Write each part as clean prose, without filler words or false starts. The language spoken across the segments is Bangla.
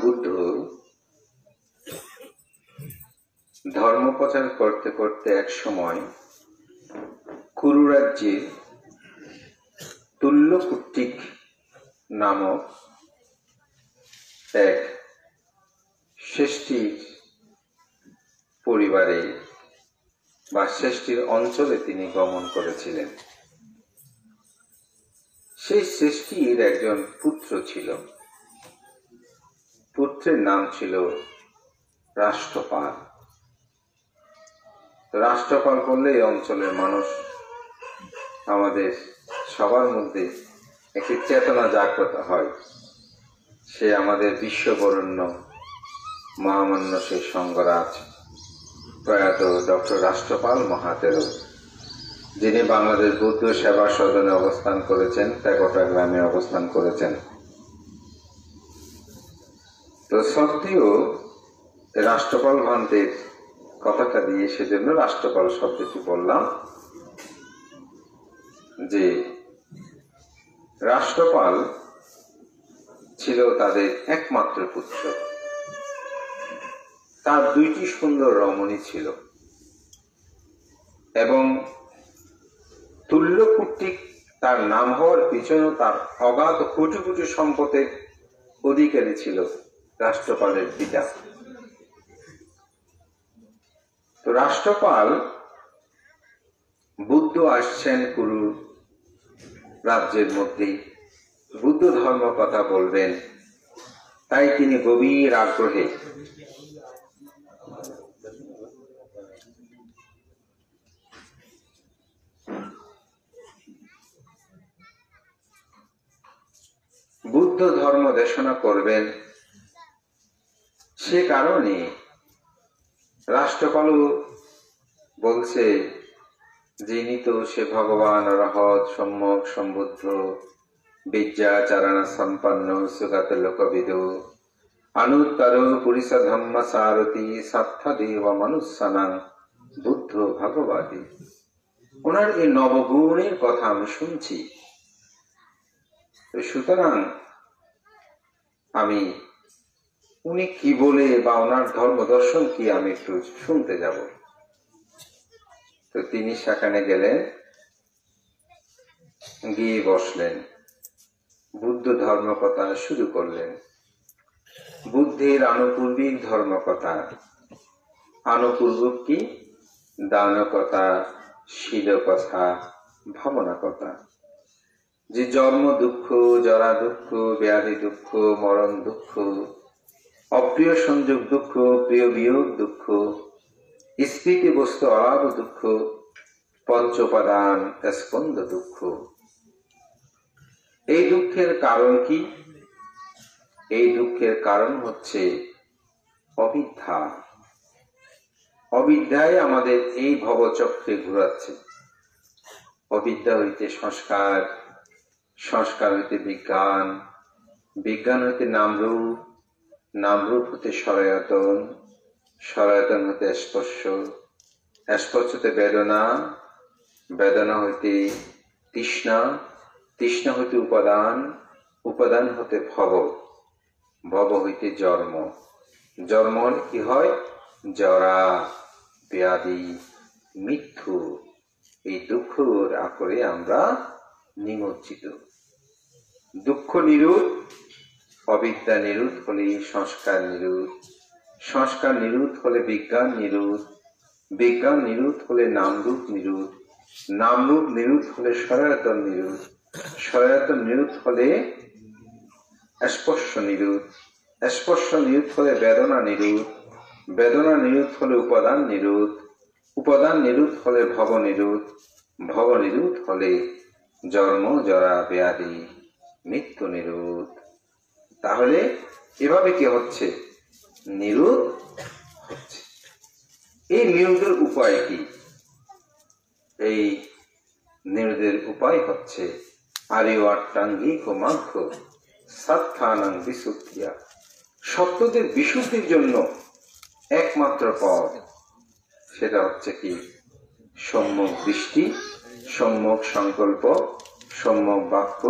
বুদ্ধ ধর্ম প্রচার করতে করতে এক সময় কুরু রাজ্যে তুল্যকুট্টিক নামক এক শ্রেষ্ঠীর পরিবারে বা শ্রেষ্ঠীর অঞ্চলে তিনি গমন করেছিলেন। সেই শ্রেষ্ঠীর একজন পুত্র ছিল, পুত্রের নাম ছিল রাষ্ট্রপাল। রাষ্ট্রপাল বললে এই অঞ্চলের মানুষ, আমাদের সবার মধ্যে একটি চেতনা জাগ্রত হয়। সে আমাদের বিশ্ববরেণ্য মহামান্য সেই সঙ্গরাজ প্রয়াত ডক্টর রাষ্ট্রপাল মহাতেরো, যিনি বাংলাদেশ বৌদ্ধ সেবা সদনে অবস্থান করেছেন, ত্যাগটা গ্রামে অবস্থান করেছেন। তো সত্ত্বেও রাষ্ট্রপাল ভান্তের কথাটা দিয়ে সেজন্য রাষ্ট্রপাল শব্দটি বললাম, যে রাষ্ট্রপাল ছিল তাদের একমাত্র পুত্র। তার দুইটি সুন্দর রমণী ছিল এবং তুল্যকুট্টিক তার নাম হওয়ার পিছনে তার অগাধ কোটি কোটি সম্পদের অধিকারী ছিল রাষ্ট্রপালের পিতা। তো রাষ্ট্রপাল বুদ্ধ আসছেন কুরু রাজ্যের মধ্যে, বুদ্ধ ধর্ম কথা বলবেন, তাই তিনি গভীর আগ্রহে বুদ্ধ ধর্ম দেশনা করবেন। সে কারণে রাষ্ট্রপালও বলছে, যিনি তো সে ভগবান অরহৎ সম্যক সম্বুদ্ধ বিদ্যাচারণ সম্পন্ন সুগত লোকবিদ অনুত্তর পুরুষ ধম্ম সারথী সত্যদেব মনুষ্যানাং বুদ্ধ ভগবতী। ওনার এই নবগুণের কথা আমি শুনছি, সুতরাং আমি উনি কি বলে বা ওনার ধর্ম দর্শন কি আমি একটু শুনতে যাব। তো তিনি সেখানে গেলেন, গিয়ে বসলেন, বুদ্ধ ধর্ম কথা শুরু করলেন। বুদ্ধের আনুপূর্বিক ধর্ম কথা, আনুপূর্বক কি দান কথা, শীল কথা, ভাবনা কথা, যে জন্ম দুঃখ, জরা দুঃখ, ব্যাধি দুঃখ, মরণ দুঃখ, অপ্রিয় সংযোগ দুঃখ, প্রিয় বিয়োগ দুঃখ, স্মৃতি বস্তু অলাভ দুঃখ, পঞ্চপাদান স্কন্ধ দুঃখ। এই দুঃখের কারণ কি? এই দুঃখের কারণ হচ্ছে অবিদ্যা। অবিদ্যায় আমাদের এই ভবচক্রে ঘুরাচ্ছে। অবিদ্যা হইতে সংস্কার, সংস্কার হইতে বিজ্ঞান, বিজ্ঞান হইতে নামরূপ, নামরূপ হতে সরায়তন, সরায়তন হতে স্পর্শ, স্পর্শ হতে বেদনা, বেদনা হইতে তৃষ্ণা, তৃষ্ণা হইতে উপাদান, উপাদান হতে ভব, ভব হইতে জন্ম, জন্ম হলে কি হয়? জরা, ব্যাধি, মৃত্যু। এই দুঃখের আকরে আমরা নিমজ্জিত। দুঃখ নিরোধ, অবিদ্যা নিরোধ হলে সংস্কার নিরোধ, সংস্কার নিরোধ হলে বিজ্ঞান নিরোধ, বিজ্ঞান নিরোধ হলে নামরূপ নিরোধ, নামরূপ নিরোধ হলে সরায়তন নিরোধ, সরায়তন নিরোধ হলে স্পর্শ নিরোধ, স্পর্শ নিরোধ হলে বেদনা নিরোধ, বেদনা নিরোধ হলে উপাদান নিরোধ, উপাদান নিরোধ হলে ভব নিরোধ, ভব নিরোধ হলে জন্ম, জরা, ব্যাধি, মৃত্যু নিরোধ। তাহলে এভাবে কি হচ্ছে? নিরোধ হচ্ছে। এই নিরোধের উপায় কি? এই নিরোধের উপায় হচ্ছে আরিওয়াট্টাঙ্গিক মার্গ সাত্থানাং বিশুদ্ধিয়া। সত্যদের বিশুদ্ধির জন্য একমাত্র পথ, সেটা হচ্ছে কি? সম্যক দৃষ্টি, সম্যক সংকল্প, সম্যক বাক্য,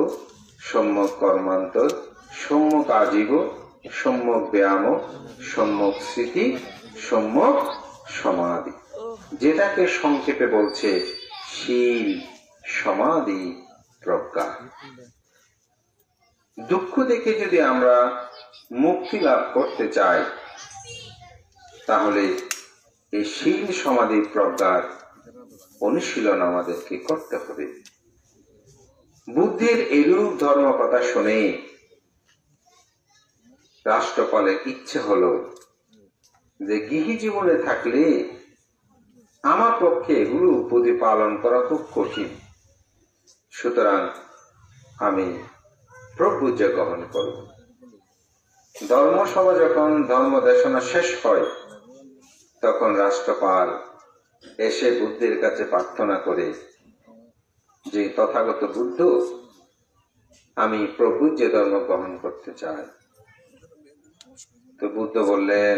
সম্যক কর্মান্তর, সম্যক আজীব, সম্যক ব্যায়াম, সম্যক স্মৃতি, সম্যক সমাধি, যেটাকে সংক্ষেপে বলছে শীল, সমাধি, প্রজ্ঞা। দুঃখ থেকে যদি আমরা মুক্তি লাভ করতে চাই, তাহলে এই শীল, সমাধি, প্রজ্ঞার অনুশীলন আমাদেরকে করতে হবে। বুদ্ধের এরূপ ধর্ম কথা শুনে রাষ্ট্রপালের ইচ্ছে হলো যে গৃহী জীবনে থাকলে আমার পক্ষে এগুলো প্রতিপালন করা খুব কঠিন, সুতরাং আমি প্রভুজ্য গ্রহণ করব। ধর্মসভা যখন ধর্ম দেশনা শেষ হয়, তখন রাষ্ট্রপাল এসে বুদ্ধের কাছে প্রার্থনা করে যে তথাগত বুদ্ধ, আমি প্রভুজ্য ধর্ম গ্রহণ করতে চাই। তো বুদ্ধ বললেন,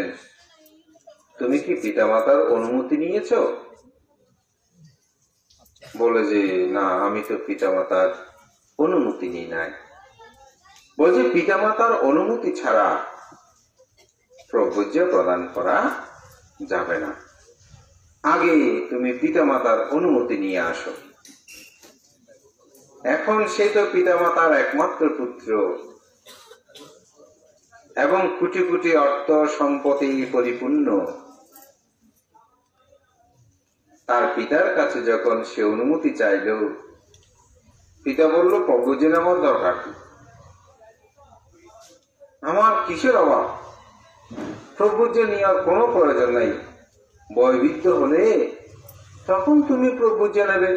তুমি কি পিতামাতার অনুমতি নিয়েছ? বলে যে না, আমি তো পিতামাতার অনুমতি নিই নাই। বলছে পিতামাতার অনুমতি ছাড়া প্রভুজ্য প্রদান করা যাবে না, আগে তুমি পিতামাতার অনুমতি নিয়ে আসো। এখন সে তো পিতামাতার একমাত্র পুত্র এবং কোটি কোটি অর্থ সম্পত্তি পরিপূর্ণ। তার পিতার কাছে যখন সে অনুমতি চাইল, পিতা বলল, প্রভুজ্যের আমার দরকার কি, আমার কিসের অভাব, প্রভুজ্য নেওয়ার কোনো প্রয়োজন নাই। বয়বৃদ্ধ হলে তখন তুমি প্রভুজ্য নেবে,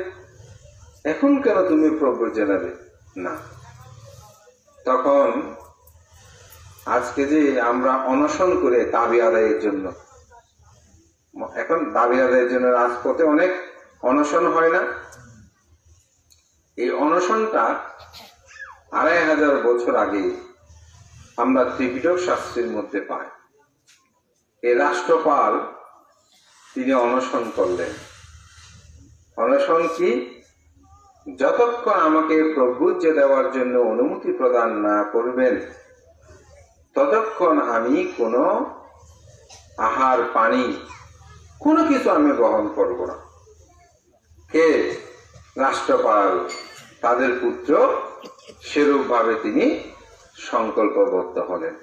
এখন কেন তুমি প্রভুজ্য নেবে না? তখন আজকে যে আমরা অনশন করে দাবি আদায়ের জন্য, এখন দাবি আদায়ের জন্য রাজপথে অনেক অনশন হয় না? এই অনশনটা 2500 বছর আগে আমরা ত্রিপিটক শাস্ত্রের মধ্যে পাই। এই রাষ্ট্রপাল তিনি অনশন করলেন। অনশন কি? যতক্ষণ আমাকে প্রভুজ্য দেওয়ার জন্য অনুমতি প্রদান না করবেন, ততক্ষণ আমি কোনো আহার পানি কোনো কিছু আমি গ্রহণ করব না। কে? রাষ্ট্রপাল, তাদের পুত্র, সেরূপ ভাবে তিনি সংকল্পবদ্ধ হলেন।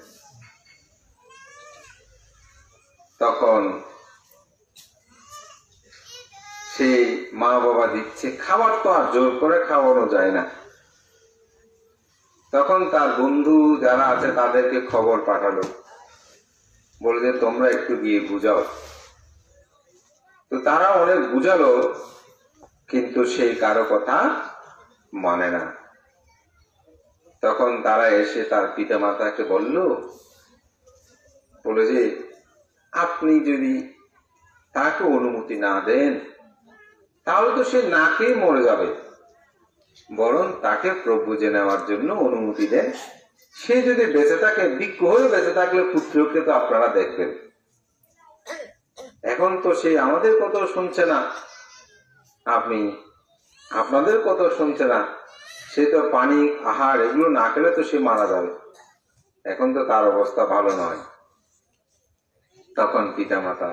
তখন সেই মা বাবা দিচ্ছে খাবার, তো আর জোর করে খাওয়ানো যায় না। তখন তার বন্ধু যারা আছে তাদেরকে খবর পাঠালো, বলে যে তোমরা একটু গিয়ে বুঝাও। তো তারা অনেক বুঝালো, কিন্তু সেই কারো কথা মানে না। তখন তারা এসে তার পিতা মাতাকে বলল, বলে যে আপনি যদি তাকে অনুমতি না দেন, তাহলে তো সে না খেয়ে মরে যাবে, বরং তাকে প্রভুজ্য নেওয়ার জন্য অনুমতি দেন। সে যদি বেঁচে থাকে, ভিক্ষু হয়ে বেঁচে থাকলে পুত্রকে তো আপনারা দেখবেন। এখন তো সে আমাদের কথা শুনছে না, আপনি আপনাদের কথা শুনছে না, সে তো পানি আহার এগুলো না খেলে তো সে মারা যাবে, এখন তো তার অবস্থা ভালো নয়। তখন পিতামাতা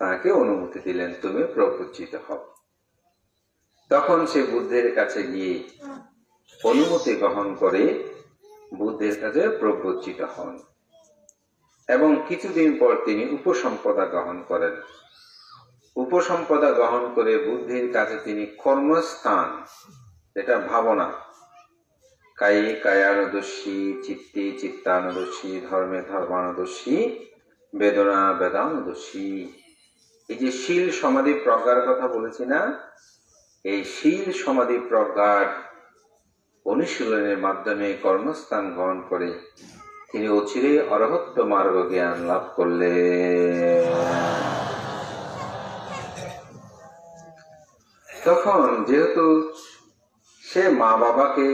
তাকে অনুমতি দিলেন, তুমি প্রভুজ্জিত হও। তখন সে বুদ্ধের কাছে গিয়ে অনুমতি গ্রহণ করে বুদ্ধের কাছে প্রভুজ্জিত হন এবং কিছুদিন পর তিনি উপসম্পদা গ্রহণ করেন। উপসম্পদা গ্রহণ করে বুদ্ধের কাছে তিনি কর্মস্থান, এটা ভাবনা, কায়ী কায়ানুদর্শী, চিত্তে চিত্তানুদর্শী, ধর্মে ধর্মানুদর্শী, বেদনা বেদানুদর্শী, এই যে শীল সমাধি প্রজ্ঞার কথা বলেছি না, এই শীল সমাধি প্রজ্ঞার অনুশীলনের মাধ্যমে কর্মস্থান গ্রহণ করে তিনি অচিরে অরহত্ব মার্গ জ্ঞান লাভ করলেন। তখন যেহেতু সে মা বাবাকে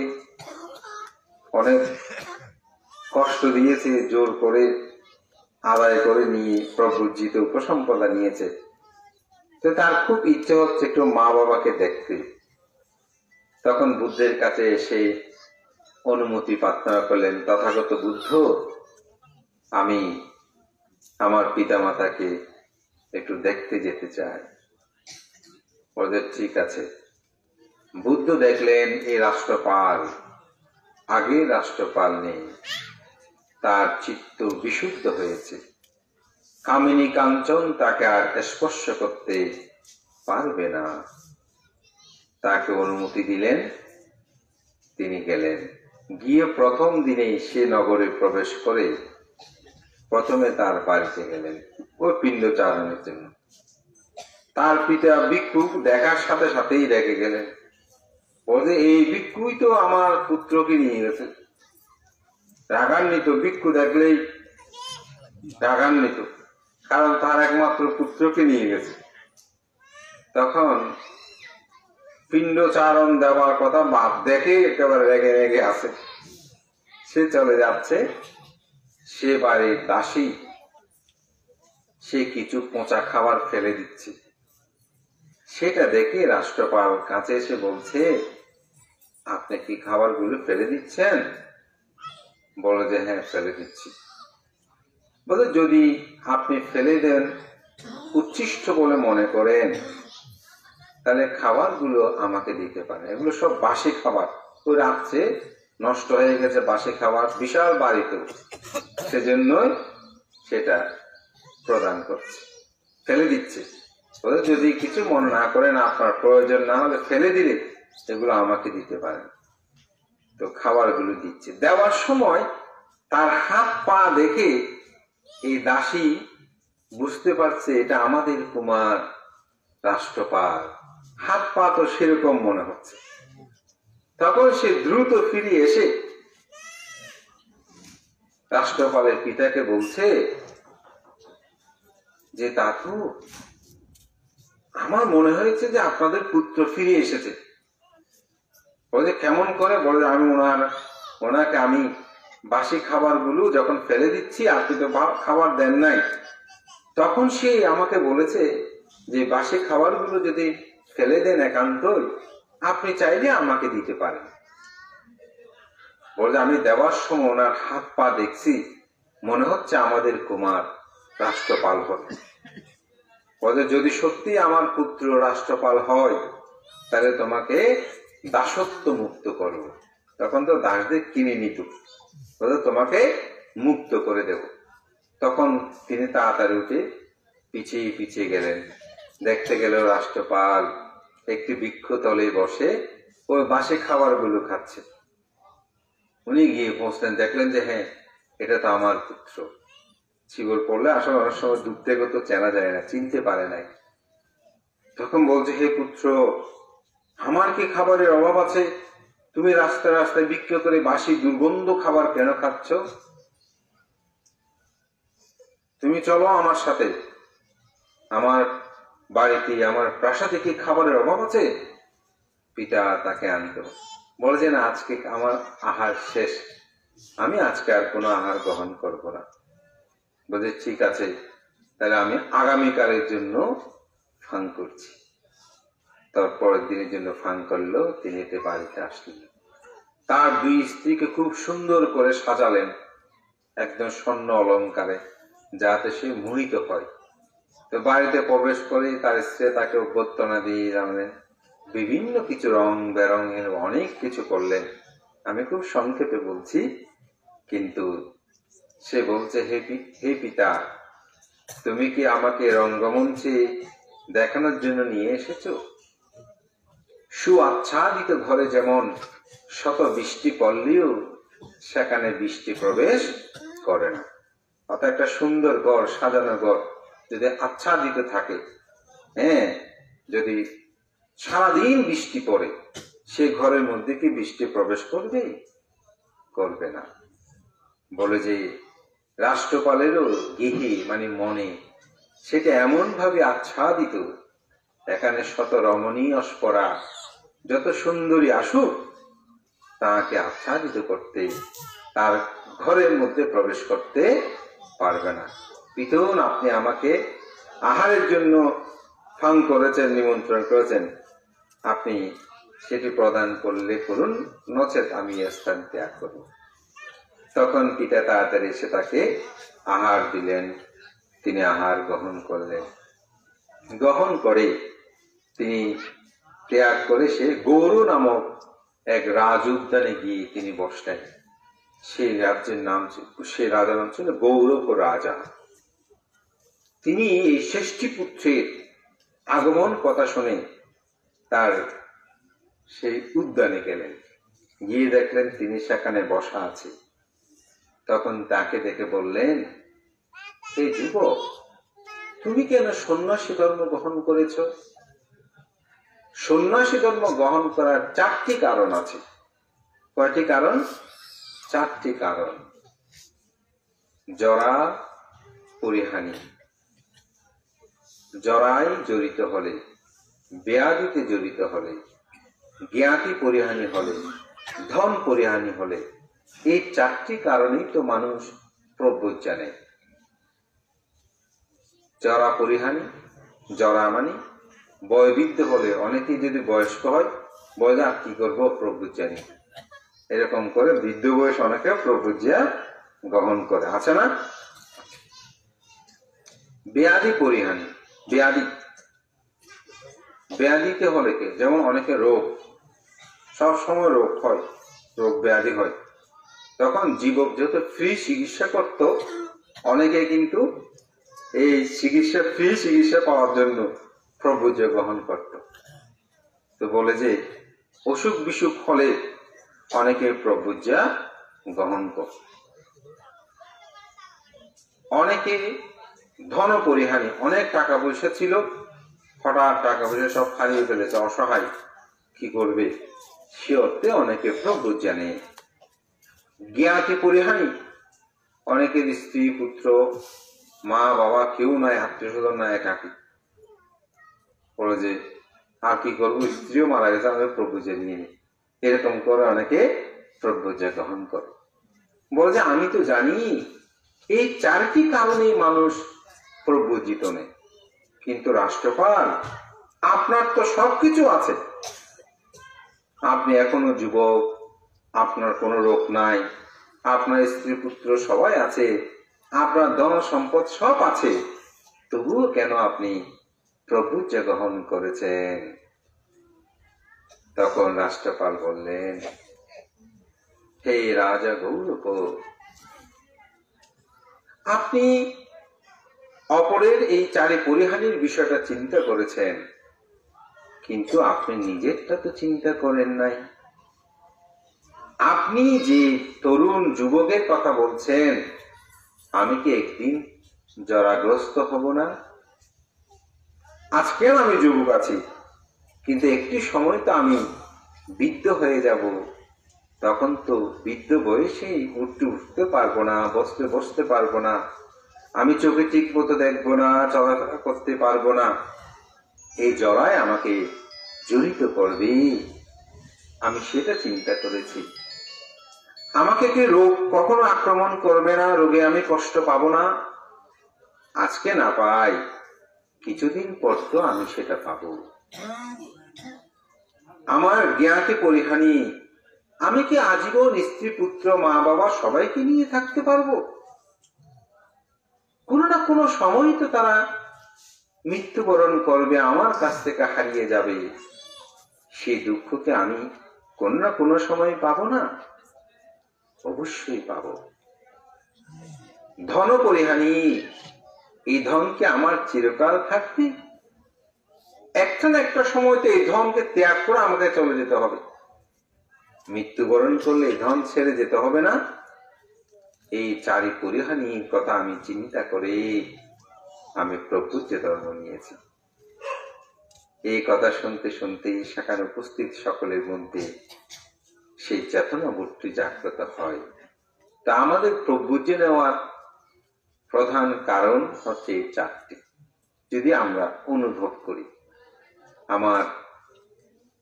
অনেক কষ্ট দিয়েছে, জোর করে আদায় করে নিয়ে প্রভুজ্জিত উপসম্পদা নিয়েছে, তো তার খুব ইচ্ছে হচ্ছে একটু মা বাবাকে দেখতে। তখন বুদ্ধের কাছে এসে অনুমতি প্রার্থনা করলেন, তথাগত বুদ্ধ, আমি আমার পিতামাতাকে একটু দেখতে যেতে চাই। ওদের ঠিক আছে। বুদ্ধ দেখলেন এই রাষ্ট্রপাল, আগে রাষ্ট্রপাল নেই, তার চিত্ত বিশুদ্ধ হয়েছে, কামিনী কাঞ্চন তাকে আর স্পর্শ করতে পারবে না। তাকে অনুমতি দিলেন, তিনি গেলেন। গিয়ে প্রথম দিনেই সে নগরে প্রবেশ করে প্রথমে তার বাড়িতে গেলেন ওই পিণ্ডচারণের জন্য। তার পিতা ভিক্ষু দেখার সাথে সাথেই রেগে গেলেন, বলে এই ভিক্ষুই তো আমার পুত্রকে নিয়ে গেছে। রাগান্বিত, ভিক্ষু দেখলেই রাগান্বিত, কারণ তার একমাত্র পুত্রকে নিয়ে গেছে। তখন পিণ্ডচারণ দেওয়ার কথা বাপ দেখে একেবারে রেগে রেগে আসে। সে চলে যাচ্ছে, সে বাড়ির দাসী, সে কিছু পচা খাবার ফেলে দিচ্ছে। সেটা দেখে রাষ্ট্রপাল কাছে এসে বলছে, আপনি কি খাবারগুলো ফেলে দিচ্ছেন? বলে যে হ্যাঁ ফেলে দিচ্ছি। বলে যদি আপনি ফেলে দেন উচ্ছিষ্ট বলে মনে করেন, তাহলে খাবারগুলো আমাকে দিতে পারেন। এগুলো সব বাসি খাবার, ওই রাত্রে নষ্ট হয়ে গেছে বাসি খাবার, বিশাল বাড়িতে, সেজন্যই সেটা প্রদান করছে, ফেলে দিচ্ছে। বলে যদি কিছু মনে না করেন, আপনার প্রয়োজন না হলে ফেলে দিলে এগুলো আমাকে দিতে পারেন। তো খাবারগুলো দিচ্ছে। দেওয়ার সময় তার হাত পা দেখে এই দাসী বুঝতে পারছে এটা আমাদের কুমার রাষ্ট্রপাল, হাত পা তো সেরকম মনে হচ্ছে। তখন সে দ্রুত ফিরে এসে রাষ্ট্রপালের পিতাকে বলছে যে তাতু, আমার মনে হয়েছে যে আপনাদের পুত্র ফিরে এসেছে। বলে কেমন করে? বলে আমি ওনাকে আমি বাসি খাবারগুলো যখন ফেলে দিচ্ছি, আপনি তো খাবার দেন নাই, তখন সে আমাকে বলেছে যে বাসি খাবারগুলো যদি ফেলে দেন একান্তই, আপনি চাইলে আমাকে দিতে পারেন। বলে আমি দেওয়ার সময় ওনার হাত পা দেখছি, মনে হচ্ছে আমাদের কুমার রাষ্ট্রপাল হবে। বলে যদি সত্যি আমার পুত্র রাষ্ট্রপাল হয়, তাহলে তোমাকে দাসত্ব মুক্ত করবো। তখন তো দাসদের কিনে নিত, বলে তোমাকে মুক্ত করে দেব। তখন তিনি তাড়াতাড়ি উঠে পিছিয়ে পিছিয়ে গেলেন। দেখতে গেল রাষ্ট্রপাল একটি বৃক্ষতলে বসে ওই বাসি খাবারগুলো খাচ্ছে। উনি গিয়ে পৌঁছলেন, দেখলেন যে হ্যাঁ এটা তো আমার পুত্র। শিকল পড়লে আসলে অনেক সময় দূর থেকে তো চেনা যায় না, চিনতে পারে নাই। তখন বলছে, হে পুত্র, আমার কি খাবারের অভাব আছে? তুমি রাস্তায় রাস্তায় বিক্রি করে বাসি দুর্গন্ধ খাবার কেন খাচ্ছ? তুমি চলো আমার সাথে, আমার বাড়িতে, আমার প্রাসাদে কি খাবারের অভাব আছে? পিতা তাকে আনতো, বলে যে না, আজকে আমার আহার শেষ, আমি আজকে আর কোনো আহার গ্রহণ করবো না। বলে ঠিক আছে, তাহলে আমি আগামীকালের জন্য ফাং করছি। তারপরের দিনের জন্য ফাং করলো, তিনি এতে বাড়িতে আসলেন। তার দুই স্ত্রীকে খুব সুন্দর করে সাজালেন একদম স্বর্ণ অলঙ্কারে, যাতে সে মোহিত হয়। তো বাড়িতে প্রবেশ করে তার স্ত্রী তাকে অভ্যর্থনা দিয়ে জানলেন, বিভিন্ন কিছু রং বেরঙের অনেক কিছু করলেন। আমি খুব সংক্ষেপে বলছি, কিন্তু সে বলছে, হে পিতা, তুমি কি আমাকে রঙ্গমঞ্চে দেখানোর জন্য নিয়ে এসেছো? সুআচ্ছাদিত ঘরে যেমন শত বৃষ্টি পড়লেও সেখানে বৃষ্টি প্রবেশ করে না। অর্থাৎ একটা সুন্দর ঘর, সাজানো ঘর যদি আচ্ছাদিত থাকে, হ্যাঁ, যদি সারাদিন বৃষ্টি পড়ে, সে ঘরের মধ্যে কি বৃষ্টি প্রবেশ করবে? করবে না। বলে যে রাষ্ট্রপালেরও গৃহে মানে মনে সেটা এমন ভাবে আচ্ছাদিত, এখানে শত রমণীয় অস্পরা যত সুন্দরী আসুক, তাকে আচ্ছাদিত করতে, তার ঘরের মধ্যে প্রবেশ করতে পারবে না। পিতন, আপনি আমাকে আহারের জন্য ফাং করেছেন, নিমন্ত্রণ করেছেন, আপনি সেটি প্রদান করলে করুন, নচেত আমি স্থান ত্যাগ করব। তখন পিতা তাড়াতাড়ি এসে তাকে আহার দিলেন, তিনি আহার গ্রহণ করলেন। গ্রহণ করে তিনি ত্যাগ করে সে গৌর নামক এক রাজ উদ্যানে গিয়ে তিনি বসলেন। সেই রাজ্যের নাম, সেই রাজার নাম ছিল গৌরব রাজা। তিনি এই ষষ্ঠী পুত্রের আগমন কথা শুনে তার সেই উদ্যানে গেলেন, গিয়ে দেখলেন তিনি সেখানে বসা আছে। তখন তাকে দেখে বললেন, হে যুবক, তুমি কেন সন্ন্যাসী ধর্ম গ্রহণ করেছ? সন্ন্যাসী ধর্ম গ্রহণ করার 4টি কারণ আছে। কয়টি কারণ? 4টি কারণ। জরা পরিহানি, জরায় জড়িত হলে, ব্যাধিতে জড়িত হলে, জ্ঞাতি পরিহানি হলে, ধন পরিহানি হলে, এই 4টি কারণেই তো মানুষ প্রব্রজ্ঞা নেয়। জরা পরিহানি, জরা মানে বয়বৃদ্ধ হলে, অনেকেই যদি বয়স্ক হয় বলে আর কি করবো, প্রব্রজ্ঞা নেই, এরকম করে বৃদ্ধ বয়স অনেকে প্রব্রজ্ঞা গ্রহণ করে, আছে না? ব্যাধি পরিহানি, ব্যাধি, ব্যাধিতে হলে কে, যেমন অনেকে রোগ, সব সময় রোগ হয়, রোগ ব্যাধি হয়, তখন জীবক যত ফ্রি চিকিৎসা করত, অনেকে কিন্তু এই চিকিৎসা, ফ্রি চিকিৎসা পাওয়ার জন্য প্রব্রজ্ঞা গ্রহণ করত। তো বলে যে অসুখ বিসুখ হলে অনেকে প্রব্রজ্ঞা গ্রহণ করত। অনেকে ধন পরিহানি, অনেক টাকা পয়সা ছিল, হঠাৎ টাকা পয়সা সব হারিয়ে ফেলেছে, অসহায়, কি করবে, সে অর্থে অনেকে প্রব্রজ্ঞা নেই। জ্ঞাতি পরিহানি, অনেকের স্ত্রী পুত্র মা বাবা কেউ নাই, আত্মীয় স্বজন নাই, একাকি, বলে যে আর কি করবো, স্ত্রীও মারা গেছে, আমি প্রব্রজ্ঞা নিয়ে নিই, এরকম করে অনেকে প্রব্রজ্ঞা গ্রহণ করে। বলে যে আমি তো জানি এই 4টি কারণেই মানুষ প্রব্রজিত নেই, কিন্তু রাষ্ট্রপাল আপনার তো সবকিছু আছে, আপনি এখনো যুবক, আপনার কোনো রোগ নাই, আপনার স্ত্রী পুত্র সবাই আছে, আপনার ধন সম্পদ সব আছে, তবুও কেন আপনি প্রব্রজ্ঞা গ্রহণ করেছেন? তখন রাষ্ট্রপাল বললেন, হে রাজা গৌরব, আপনি অপরের এই 4 পরিহানির বিষয়টা চিন্তা করেছেন, কিন্তু আপনি নিজেরটা তো চিন্তা করেন নাই। আপনি যে তরুণ যুবকের কথা বলছেন, আমি কি একদিন জরাগ্রস্ত হব না? আজকেও আমি যুবক আছি, কিন্তু একটি সময় তো আমি বৃদ্ধ হয়ে যাব, তখন তো বৃদ্ধ বয়সেই উঠতে পারবো না, বসতে পারবো না, আমি চোখে ঠিক মতো দেখবো না, চলাফেরা করতে পারবো না, এই জরায় আমাকে জড়িত করবে, আমি সেটা চিন্তা করেছি। আমাকে কি রোগ কখনো আক্রমণ করবে না, রোগে আমি কষ্ট পাবো না, আজকে না পাই, কিছুদিন পর তো আমি সেটা পাবো। আমার জ্ঞাতি পরিহানি, আমি কি আজীবন স্ত্রী পুত্র মা বাবা সবাইকে নিয়ে থাকতে পারবো? কোনো না কোনো সময় তো তারা মৃত্যুবরণ করবে, আমার কাছ থেকে হারিয়ে যাবে, সেই দুঃখকে আমি কোনো না কোনো সময় পাবো না? অবশ্যই পাবো। ধন পরিহানি, এই ধন কি আমার চিরকাল থাকবে? একটা না একটা সময় তো এই ধনকে ত্যাগ করে আমাকে চলে যেতে হবে, মৃত্যুবরণ করলে এই ধন ছেড়ে যেতে হবে না? এই 4 পরিহানির কথা আমি চিন্তা করে আমি প্রব্রজ্ঞা ধর্ম নিয়েছি। এই কথা শুনতে শুনতেই সেখানে উপস্থিত সকলের মধ্যে সেই চেতনা বুদ্ধি জাগ্রত হয়। তা আমাদের প্রব্রজ্ঞা নেওয়ার প্রধান কারণ হচ্ছে এই 4টি। যদি আমরা অনুভব করি,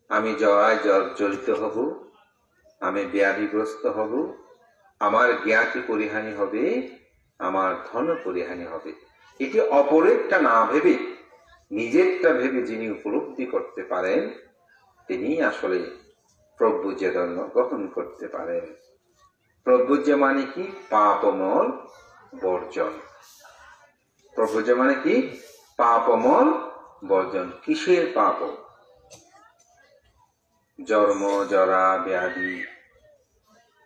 আমি জরায় জড়িত হব, আমি ব্যাধিগ্রস্ত হব, আমার জ্ঞাতি পরিহানি হবে, আমার ধন পরিহানি হবে, এটি অপরেরটা না ভেবে নিজেরটা ভেবে যিনি উপলব্ধি করতে পারেন, তিনি আসলে প্রব্রজ্ঞা ধর্ম গ্রহণ করতে পারেন। প্রব্রজ্ঞা মানে কি? পাপমল বর্জন। প্রভুজ্য মানে কি? পাপমল বর্জন। কিসের পাপ? জন্ম জরা ব্যাধি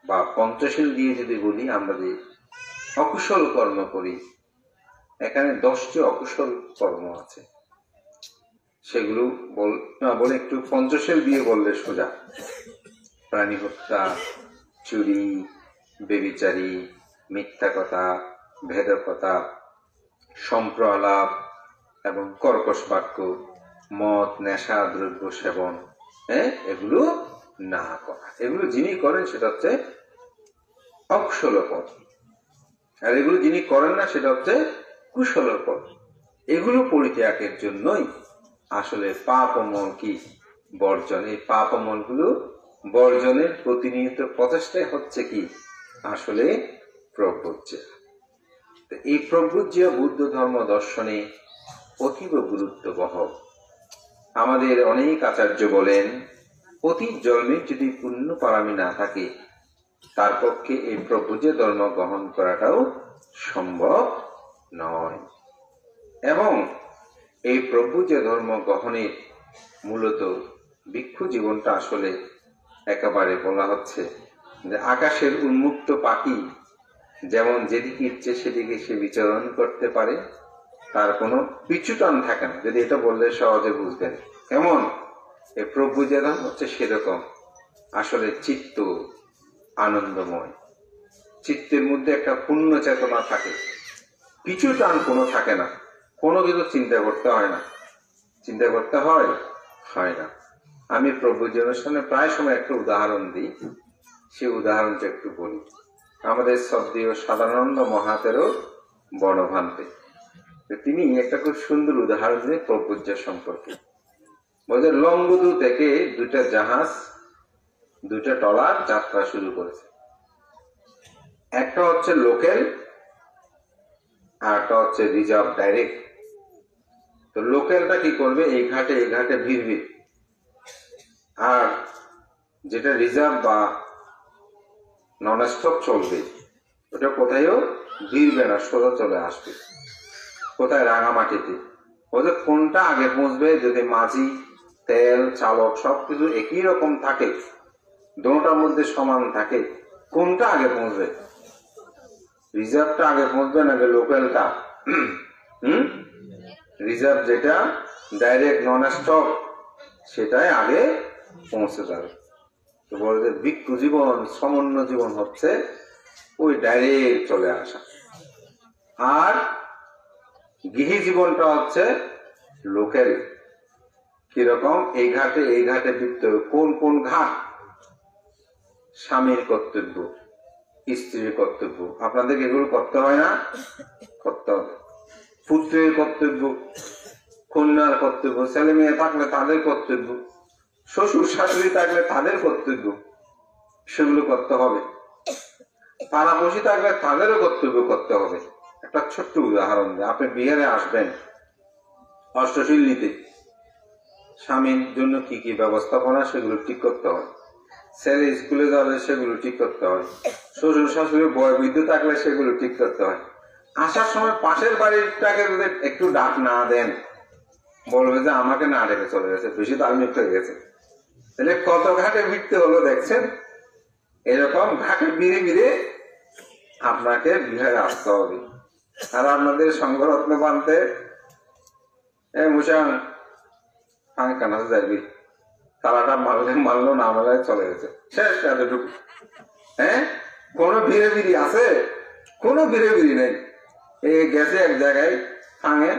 বা পঞ্চশীল দিয়ে যদি বলি, আমরা যে অকুশল কর্ম করি, এখানে 10টি অকুশল কর্ম আছে, সেগুলো বলে একটু পঞ্চশীল দিয়ে বললে সোজা। প্রাণী হত্যা, চুরি, বেবিচারী, মিথ্যা কথা, ভেদকতা, সম্প্রলাপ এবং কর্কশ বাক্য, মদ নেশা দ্রব্য সেবন, এগুলো না করা। এগুলো যিনি করেন সেটা হচ্ছে অকুশল পথ, আর এগুলো যিনি করেন না সেটা হচ্ছে কুশল পথ। এগুলো পরিত্যাগের জন্যই আসলে পাপ অমল কি বর্জন। এই পাপ অমল গুলো বর্জনের প্রতিনিয়ত প্রচেষ্টাই হচ্ছে কি আসলে প্রব্রজ্য। এই প্রব্রজ্য বুদ্ধ ধর্ম দর্শনে অতীব গুরুত্ববহ। আমাদের অনেক আচার্য বলেন, অতীত জন্মে যদি পুণ্য পারামি না থাকে, তার পক্ষে এই প্রব্রজ্য ধর্ম গ্রহণ করাটাও সম্ভব নয়। এবং এই প্রব্রজ্য ধর্ম গ্রহণের মূলত ভিক্ষু জীবনটা আসলে একেবারে বলা হচ্ছে যে আকাশের উন্মুক্ত পাখি যেমন যেদিকে ইচ্ছে সেদিকে সে বিচরণ করতে পারে, তার কোনো পিছুটান থাকে না। যদি এটা বললে সহজে বুঝবেন কেমন এই প্রব্রজ্য ধর্ম হচ্ছে সেরকম। আসলে চিত্ত আনন্দময়, চিত্তের মধ্যে একটা পূর্ণ চেতনা থাকে, পিছু টান কোনো থাকে না, কোনো কিছু চিন্তা করতে হয় না। চিন্তা করতে হয় না। আমি প্রব্রজ্য অনুষ্ঠানে প্রায় সময় একটা উদাহরণ দিই, সে উদাহরণটা একটু বলি। আমাদের শ্রদ্ধেয় সাদানন্দ মহাতেরও বনভান্তে তিনি একটা খুব সুন্দর উদাহরণ দিলেন প্রব্রজ্য সম্পর্কে। বলছে লংগদু থেকে 2টা জাহাজ, 2টা ট্রলার যাত্রা শুরু করেছে। একটা হচ্ছে লোকাল আর একটা হচ্ছে রিজার্ভ ডাইরেক্ট। তো লোকালটা কি করবে, এই ঘাটে ভিড়বে, আর যেটা রিজার্ভ বা নন স্টপ চলবে ওটা কোথায়ও ভিড়বে না, সোজা চলে আসবে। কোথায়? রাঙামাটিতে। ওদের কোনটা আগে পৌঁছবে? যদি মাঝি, তেল, চালক সবকিছু একই রকম থাকে, দুটোটার মধ্যে সমান থাকে, কোনটা আগে পৌঁছবে? রিজার্ভটা আগে পৌঁছবে নাকি লোকালটা? রিজার্ভ যেটা ডাইরেক্ট নন স্টপ সেটাই আগে পৌঁছে যাবে। তো বলতে ভিক্ষু জীবন, সমন্য জীবন হচ্ছে ওই ডাইরেক্ট চলে আসা। আর গৃহী জীবনটা হচ্ছে লোকাল। কিরকম? এই ঘাটে বৃত্ত। কোন ঘাট? স্বামীর কর্তব্য, স্ত্রীর কর্তব্য। আপনাদের এগুলো করতে হয় না? করতে হবে। পুত্রের কর্তব্য, কন্যার কর্তব্য, ছেলে মেয়ে থাকলে তাদের কর্তব্য, শ্বশুর শাশুড়ি থাকলে তাদের কর্তব্য, সেগুলো করতে হবে। পাড়াপড়শি থাকলে তাদেরও কর্তব্য করতে হবে। একটা ছোট্ট উদাহরণ দেয়, আপনি বিহারে আসবেন, অষ্টশীল নিতে স্বামীর জন্য কি কি ব্যবস্থাপনা সেগুলো ঠিক করতে হয়, ছেলে স্কুলে যাবে সেগুলো ঠিক করতে হয়, শ্বশুর শাশুড়ি বয়বৃদ্ধ থাকলে সেগুলো ঠিক করতে হয়। আসার সময় পাশের বাড়িটাকে যদি একটু ডাক না দেন, বলবে যে আমাকে না ডেকে চলে গেছে, বেশি ধার্মিক হয়ে গেছে। তাহলে কত ঘাটে ভিড়তে হলো দেখছেন? এরকম ঘাটে ভিড়ে আপনাকে বিহারে আসতে হবে। আর আপনাদের সংঘরত্ন বানতে মুসান কানাতে যাবি, তালাটা মারলো না মারলে চলে গেছে, শেষ এতটুকু। কোনো ভিড়ে আছে? কোনো ভিড়ে নেই। এই গেছে এক জায়গায় ভাঙে,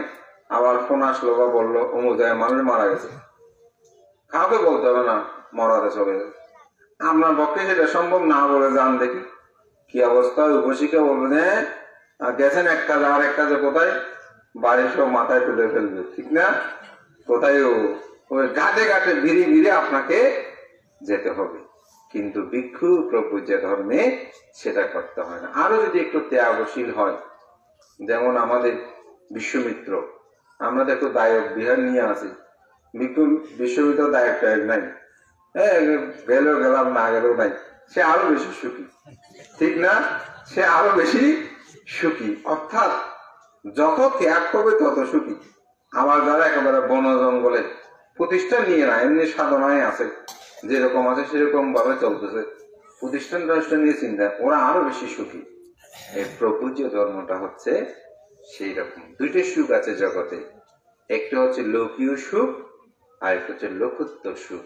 আবার ফোন আসলো বা বললো অমুক জায়গায় মানুষ মারা গেছে, কাউকে বলতে হবে না মরাতে চলে গেছে। আপনার পক্ষে সেটা সম্ভব না, বলে যান দেখি কি অবস্থা। উপশিকা বলবে গেছেন এক কাজ, আর এক কাজে কোথায়? বাড়ির সব মাথায় তুলে ফেলবে, ঠিক না? কোথায়? ওই ঘাটে ভিড়ে আপনাকে যেতে হবে। কিন্তু ভিক্ষু প্রব্রজ্য ধর্মে সেটা করতে হয় না। আরো যদি একটু ত্যাগশীল হয়, যেমন আমাদের বিশ্বমিত্র, আমরা দেখো দায়ক বিহার নিয়ে আসি, ভিক্ষু বিশ্বমিত্র দায়ক নাই, গেলাম না গেলেও নাই, সে আরো বেশি সুখী, ঠিক না? সে আরো বেশি সুখী, অর্থাৎ যত ত্যাগ করবে তত সুখী। আবার যারা একেবারে বন জঙ্গলে প্রতিষ্ঠান নিয়ে না, এমনি সাধনায় আছে, যেরকম আছে সেরকম ভাবে চলতেছে, প্রতিষ্ঠান নিয়ে চিন্তা, ওরা আরো বেশি সুখী। এই প্রপূজ্য ধর্মটা হচ্ছে সেই রকম। দুইটা সুখ আছে জগতে, একটা হচ্ছে লৌকিক সুখ আর একটা হচ্ছে লোকোত্তর সুখ।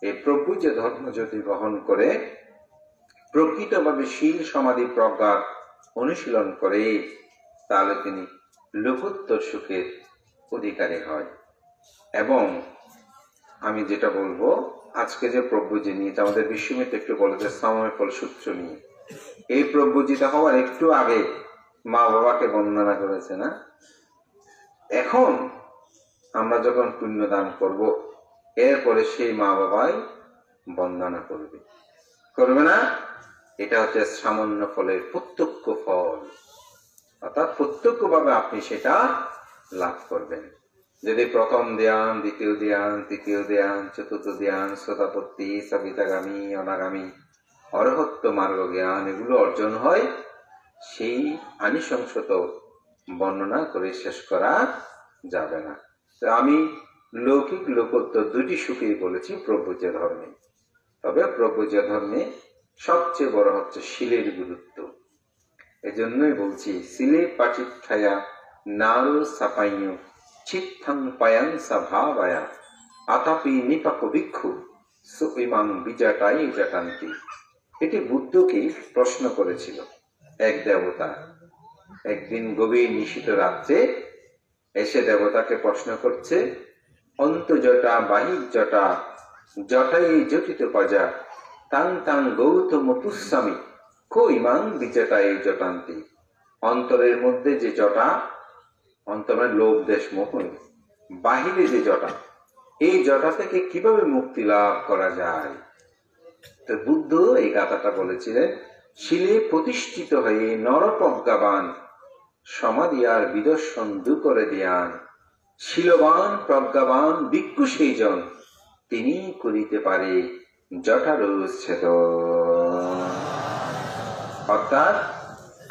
এই প্রপূজ্য ধর্ম যদি গ্রহণ করে প্রকৃতভাবে শীল সমাধি প্রজ্ঞা অনুশীলন করে, তাহলে তিনি লোকোত্তর সুখের অধিকারী হয়। এবং আমি যেটা বলবো, আজকে যে প্রভুজি নিয়ে আমাদের বিশ্বমিত্র একটু বলেছে সময় ফল সূত্র নিয়ে, এই প্রভুজিটা হওয়ার একটু আগে মা বাবাকে বন্দনা করেছে না? এখন আমরা যখন পুণ্য দান করব, এরপরে সেই মা বাবাই বন্দনা করবে, করবে না? এটা হচ্ছে সামান্য ফলের প্রত্যক্ষ ফল, অর্থাৎ প্রত্যক্ষভাবে আপনি সেটা লাভ করবেন। যদি প্রথম ধ্যান, দ্বিতীয় ধ্যান, তৃতীয় ধ্যান, চতুর্থ ধ্যান, সোতাপত্তি, সবিতাগামী, অনাগামী, অরহত্ব মার্গ জ্ঞান এগুলো অর্জন হয়, সেই আনিশংস তো বর্ণনা করে শেষ করা যাবে না। তো আমি লৌকিক লোকোত্তর দুটি সুখেই বলেছি প্রভুজ্য ধর্মে। তবে প্রভুজ্য ধর্মে সবচেয়ে বড় হচ্ছে শিলের গুরুত্ব। এজন্যই বলছি, শিলে পাঠিঠায়া নারো সাপাইয় চিত্তাং পায়াং সাভাবায়া আতাপি নিপাক ভিক্ষু সুইমাং বিজাটাই জাটান্তি। এটি বুদ্ধকে প্রশ্ন করেছিল এক দেবতা। একদিন গভীর নিশীত রাত্রে এসে দেবতাকে প্রশ্ন করছে, অন্তজটা বাহিক জটা জটাই জটিত পাজা তাং তাং গৌতম পুষ্যামি কো ইমাং বিজাটাই জটান্তি। অন্তরের মধ্যে যে জটা, অন্তরের লোভ দেশ মোহ, বাহিরে যে জটা, এই জটা থেকে কিভাবে মুক্তি লাভ করা যায়? তো বুদ্ধ এই গাথাটা বলেছিলেন, শিলে প্রতিষ্ঠিত হয়ে নরপ্রজ্ঞাবান সমাধি আর বিদর্শন দু করে দিয়ান, শিলবান প্রজ্ঞাবান ভিক্ষু সেই জন, তিনি করিতে পারে জটারচ্ছেদ। অর্থাৎ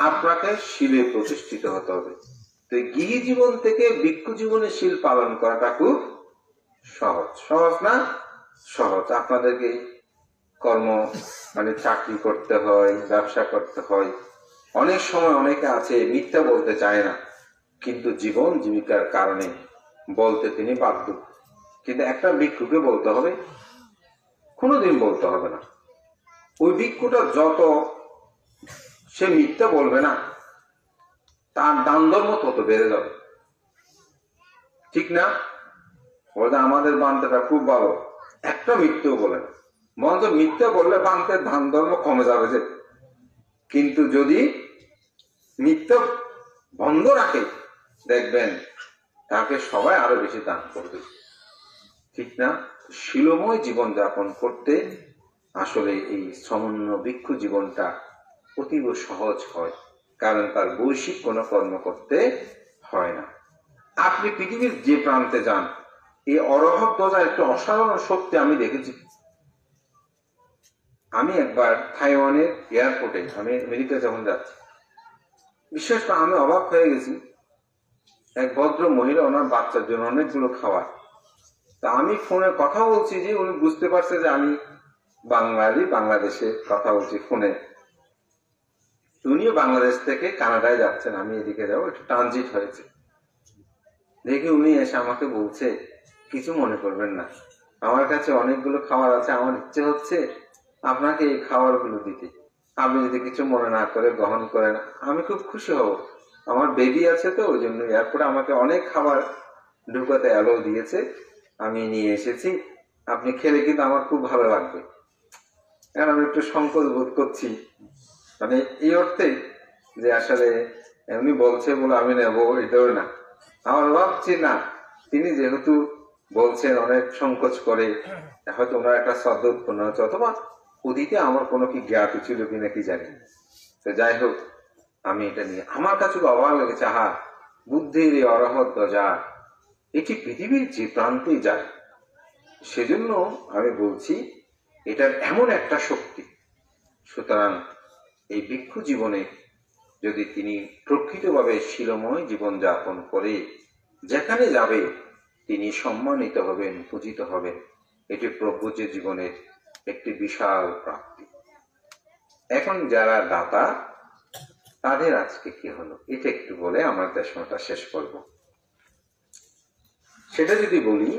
আপনাকে শিলে প্রতিষ্ঠিত হতে হবে। তো গৃহী জীবন থেকে ভিক্ষু জীবনে শীল পালন করাটা খুব সহজ। সহজ না? সহজ। আপনাদেরকে কর্ম মানে চাকরি করতে হয়, ব্যবসা করতে হয়, অনেক সময় অনেকে আছে মিথ্যা বলতে চায় না, কিন্তু জীবন জীবিকার কারণে বলতে তিনি বাধ্য। কিন্তু একটা ভিক্ষুকে বলতে হবে? কোনোদিন বলতে হবে না। ওই ভিক্ষুটা যত সে মিথ্যা বলবে না, তার দান ধর্ম তত বেড়ে যাবে, ঠিক না? বলতে আমাদের বান্তাটা খুব ভালো, একটা মিথ্যেও বলে না। মনে তো মিথ্যা বললে বান্তের দান ধর্ম কমে যাবে যে, কিন্তু যদি মিথ্যা বন্ধ রাখে, দেখবেন তাকে সবাই আরো বেশি দান করবে, ঠিক না? শিলময় জীবন যাপন করতে আসলে এই সমন্য ভিক্ষু জীবনটা অতীব সহজ হয়, কারণ তার বৈশ্বিক কোনো কর্ম করতে হয় না। আপনি পৃথিবীর যে প্রান্তে যান, এই অরহত ধ্বজার একটা অসাধারণ শক্তি আমি দেখেছি। আমি একবার তাইওয়ানের এয়ারপোর্টে, আমি আমেরিকা যখন যাচ্ছি, বিশেষ করে আমি অবাক হয়ে গেছি, এক ভদ্র মহিলা ওনার বাচ্চার জন্য অনেকগুলো খাবার, তা আমি ফোনে কথা বলছি, যে উনি বুঝতে পারছে যে আমি বাঙালি, বাংলাদেশে কথা বলছি ফোনে। উনিও বাংলাদেশ থেকে কানাডায় যাচ্ছেন, আমি এদিকে যাবো, একটু ট্রানজিট হয়েছে। দেখি উনি এসে আমাকে বলছে, কিছু মনে করবেন না, আমার কাছে অনেকগুলো খাবার আছে, আমার ইচ্ছে হচ্ছে আপনাকে এই খাবারগুলো দিতে, আপনি যদি কিছু মনে না করে গ্রহণ করেন আমি খুব খুশি হব। আমার বেবি আছে তো, ওই জন্য এরপরে আমাকে অনেক খাবার ঢুকাতে অ্যালাউ দিয়েছে, আমি নিয়ে এসেছি, আপনি খেলে কিন্তু আমার খুব ভালো লাগবে। এখন আমি একটু সংকোচ বোধ করছি, মানে এই অর্থে যে আসলে এমনি বলছে বলে আমি নেবো, এটাও না। আমার ভাবছি না, তিনি যেহেতু বলছেন অনেক সংকোচ করে, হয়তো ওনার একটা শ্রদ্ধা উৎপন্ন হচ্ছে, অথবা অতীতে আমার কোনো কি জ্ঞাত ছিল কিনা কি জানি। তো যাই হোক, আমি এটা নিয়ে আমার কাছে অবাক লেগেছে, হা, বুদ্ধির এই অরহত ধ্বজা এটি পৃথিবীর যে প্রান্তে যায়। সেজন্য আমি বলছি এটার এমন একটা শক্তি। সুতরাং এই ভিক্ষু জীবনে যদি তিনি প্রকৃতভাবে শীলময় জীবনযাপন করে যেখানে যাবে তিনি সম্মানিত হবেন, পূজিত হবেন। এটি প্রভু যে জীবনের একটি বিশাল প্রাপ্তি। এখন যারা দাতা তাদের আজকে কি হলো, এটা একটু বলে আমার দেশমাটা শেষ করব। সেটা যদি বলি,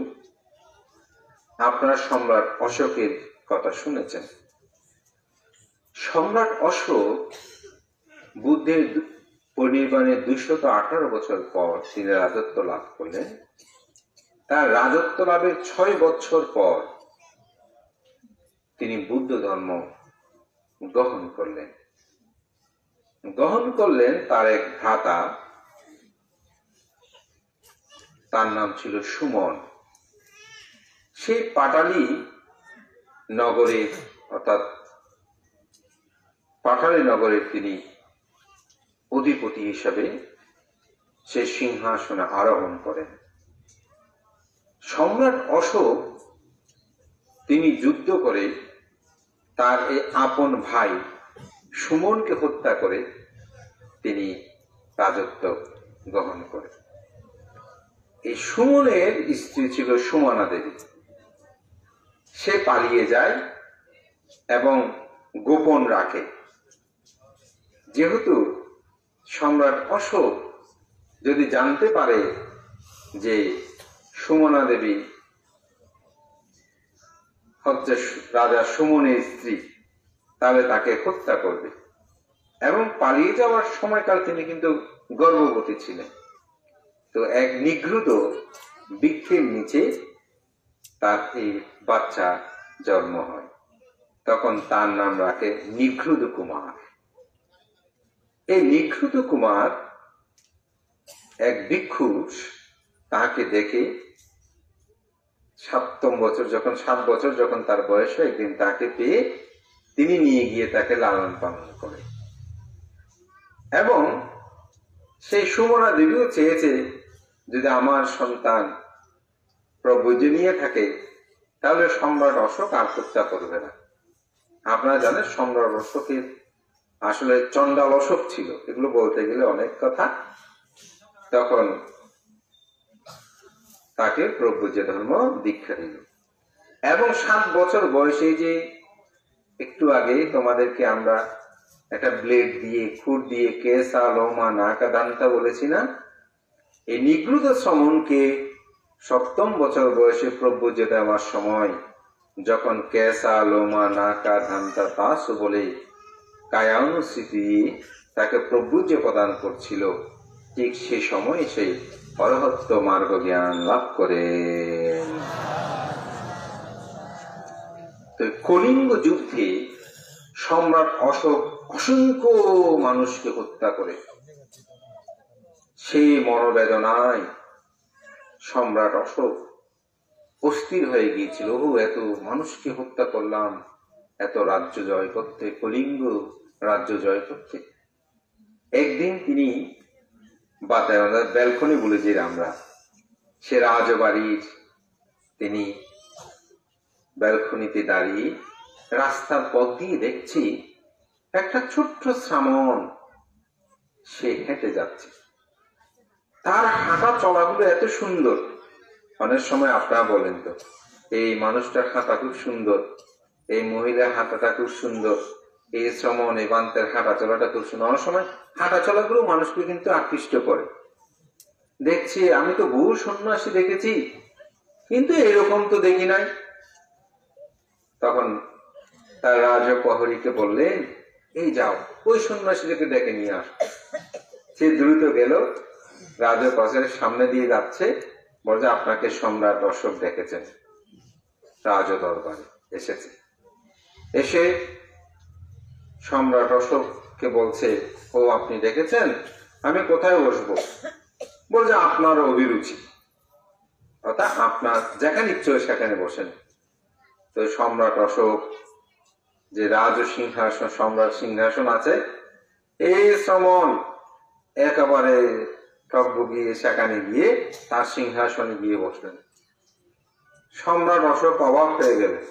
আপনারা সম্রাট অশোকের কথা শুনেছেন। সম্রাট অশোক বুদ্ধের পরিনির্বাণের 218 বছর পর তিনি রাজত্ব লাভ করলেন। তার রাজত্ব লাভের 6 বছর পর তিনি বুদ্ধ ধর্ম গ্রহণ করলেন। তার এক ভ্রাতা, তার নাম ছিল সুমন। সেই পাটালি নগরে অর্থাৎ পাটালি নগরের তিনি অধিপতি হিসাবে সে সিংহাসনে আরোহণ করেন। সম্রাট অশোক তিনি যুদ্ধ করে তার এই আপন ভাই সুমনকে হত্যা করে তিনি রাজত্ব গ্রহণ করেন। এই সুমনের স্ত্রী ছিল সুমনা দেবী। সে পালিয়ে যায় এবং গোপন রাখে। যেহেতু সম্রাট অশোক যদি জানতে পারে যে সুমনা দেবী হচ্ছে রাজা সুমনের স্ত্রী, তাহলে তাকে হত্যা করবে। এবং পালিয়ে যাওয়ার সময়কাল তিনি কিন্তু গর্ভবতী ছিলেন। তো এক নিগৃহীত বৃক্ষের নিচে তার এই বাচ্চা জন্ম হয়। তখন তার নাম রাখে নিগৃহীত কুমার। এই নিগৃহীত কুমার এক ভিক্ষু তাকে দেখে 7 বছর যখন তার বয়স হয়, একদিন তাকে পেয়ে তিনি নিয়ে গিয়ে তাকে লালন পালন করে। এবং সেই সুমনা দেবীও চেয়েছে যদি আমার সন্তান প্রভু যে নিয়ে থাকে তাহলে সম্রাট অশোক আর হত্যা করবে না। আপনারা জানেন সম্রাট অশোকের আসলে চণ্ডাল অশোক ছিল, এগুলো বলতে গেলে অনেক কথা। তখন তাকে প্রভু যে ধর্ম দীক্ষা দিল এবং 7 বছর বয়সে, যে একটু আগে তোমাদেরকে আমরা একটা ব্লেড দিয়ে খুর দিয়ে কেসা লোমা নাকা দান্তা বলেছি না, এই নিগৃহীত শ্রমণকে 7ম বছর বয়সে প্রভু যে দেওয়ার সময় যখন কেসা লোমা নাকা ধান্তা তাসু বলে কায়ানুস্মৃতি তাকে প্রভু যে প্রদান করছিল, ঠিক সে সময় সেই অরহত্ব মার্গ জ্ঞান লাভ করে। কলিঙ্গ যুদ্ধে সম্রাট অশোক অসংখ্য মানুষকে হত্যা করে। সেই মনোবেদনায় সম্রাট অশোক অস্থির হয়ে গিয়েছিল। এত মানুষকে হত্যা করলাম, এত রাজ্য জয় করতে, কলিঙ্গ রাজ্য জয় করতে। একদিন তিনি ব্যালকনি বলে যে আমরা, সে রাজবাড়ির তিনি ব্যালকনিতে দাঁড়িয়ে রাস্তার পথ দিয়ে দেখছি একটা ছোট্ট শ্রামণ সে হেঁটে যাচ্ছে। তার হাঁটা চলাগুলো এত সুন্দর। অনেক সময় আপনারা বলেন তো, এই মানুষটার হাঁটা খুব সুন্দর, এই মহিলার হাঁটাটা খুব সুন্দর, এই শ্রমণ এই বান্তের হাঁটা চলাটা খুব সুন্দর। অনেক সময় হাঁটা চলাগুলো মানুষকে কিন্তু আকৃষ্ট করে। দেখছি আমি তো বহু সন্ন্যাসী দেখেছি, কিন্তু এরকম তো দেখি নাই। তখন তার রাজপ্রহরীকে বললেন, এই যাও ওই সন্ন্যাসীকে ডেকে নিয়ে আস। সে দ্রুত গেল, রাজপ্রাসাদের সামনে দিয়ে যাচ্ছে, বলছে আপনাকে সম্রাট অশোক ডেকেছেন, রাজ দরবারে এসেছে। এসে সম্রাট অশোককে বলছে, ও আপনি ডেকেছেন, আমি কোথায় বসবো? বলছে আপনার অভিরুচি, অর্থাৎ আপনার যেখানে ইচ্ছে সেখানে বসেন। তো সম্রাট অশোক যে রাজ সিংহাসন, সম্রাট সিংহাসন আছে, এই শ্রমণ একেবারে টকবগিয়ে সেখানে গিয়ে তার সিংহাসনে গিয়ে বসলেন। সম্রাট অশোক অবাক হয়ে গেলেন,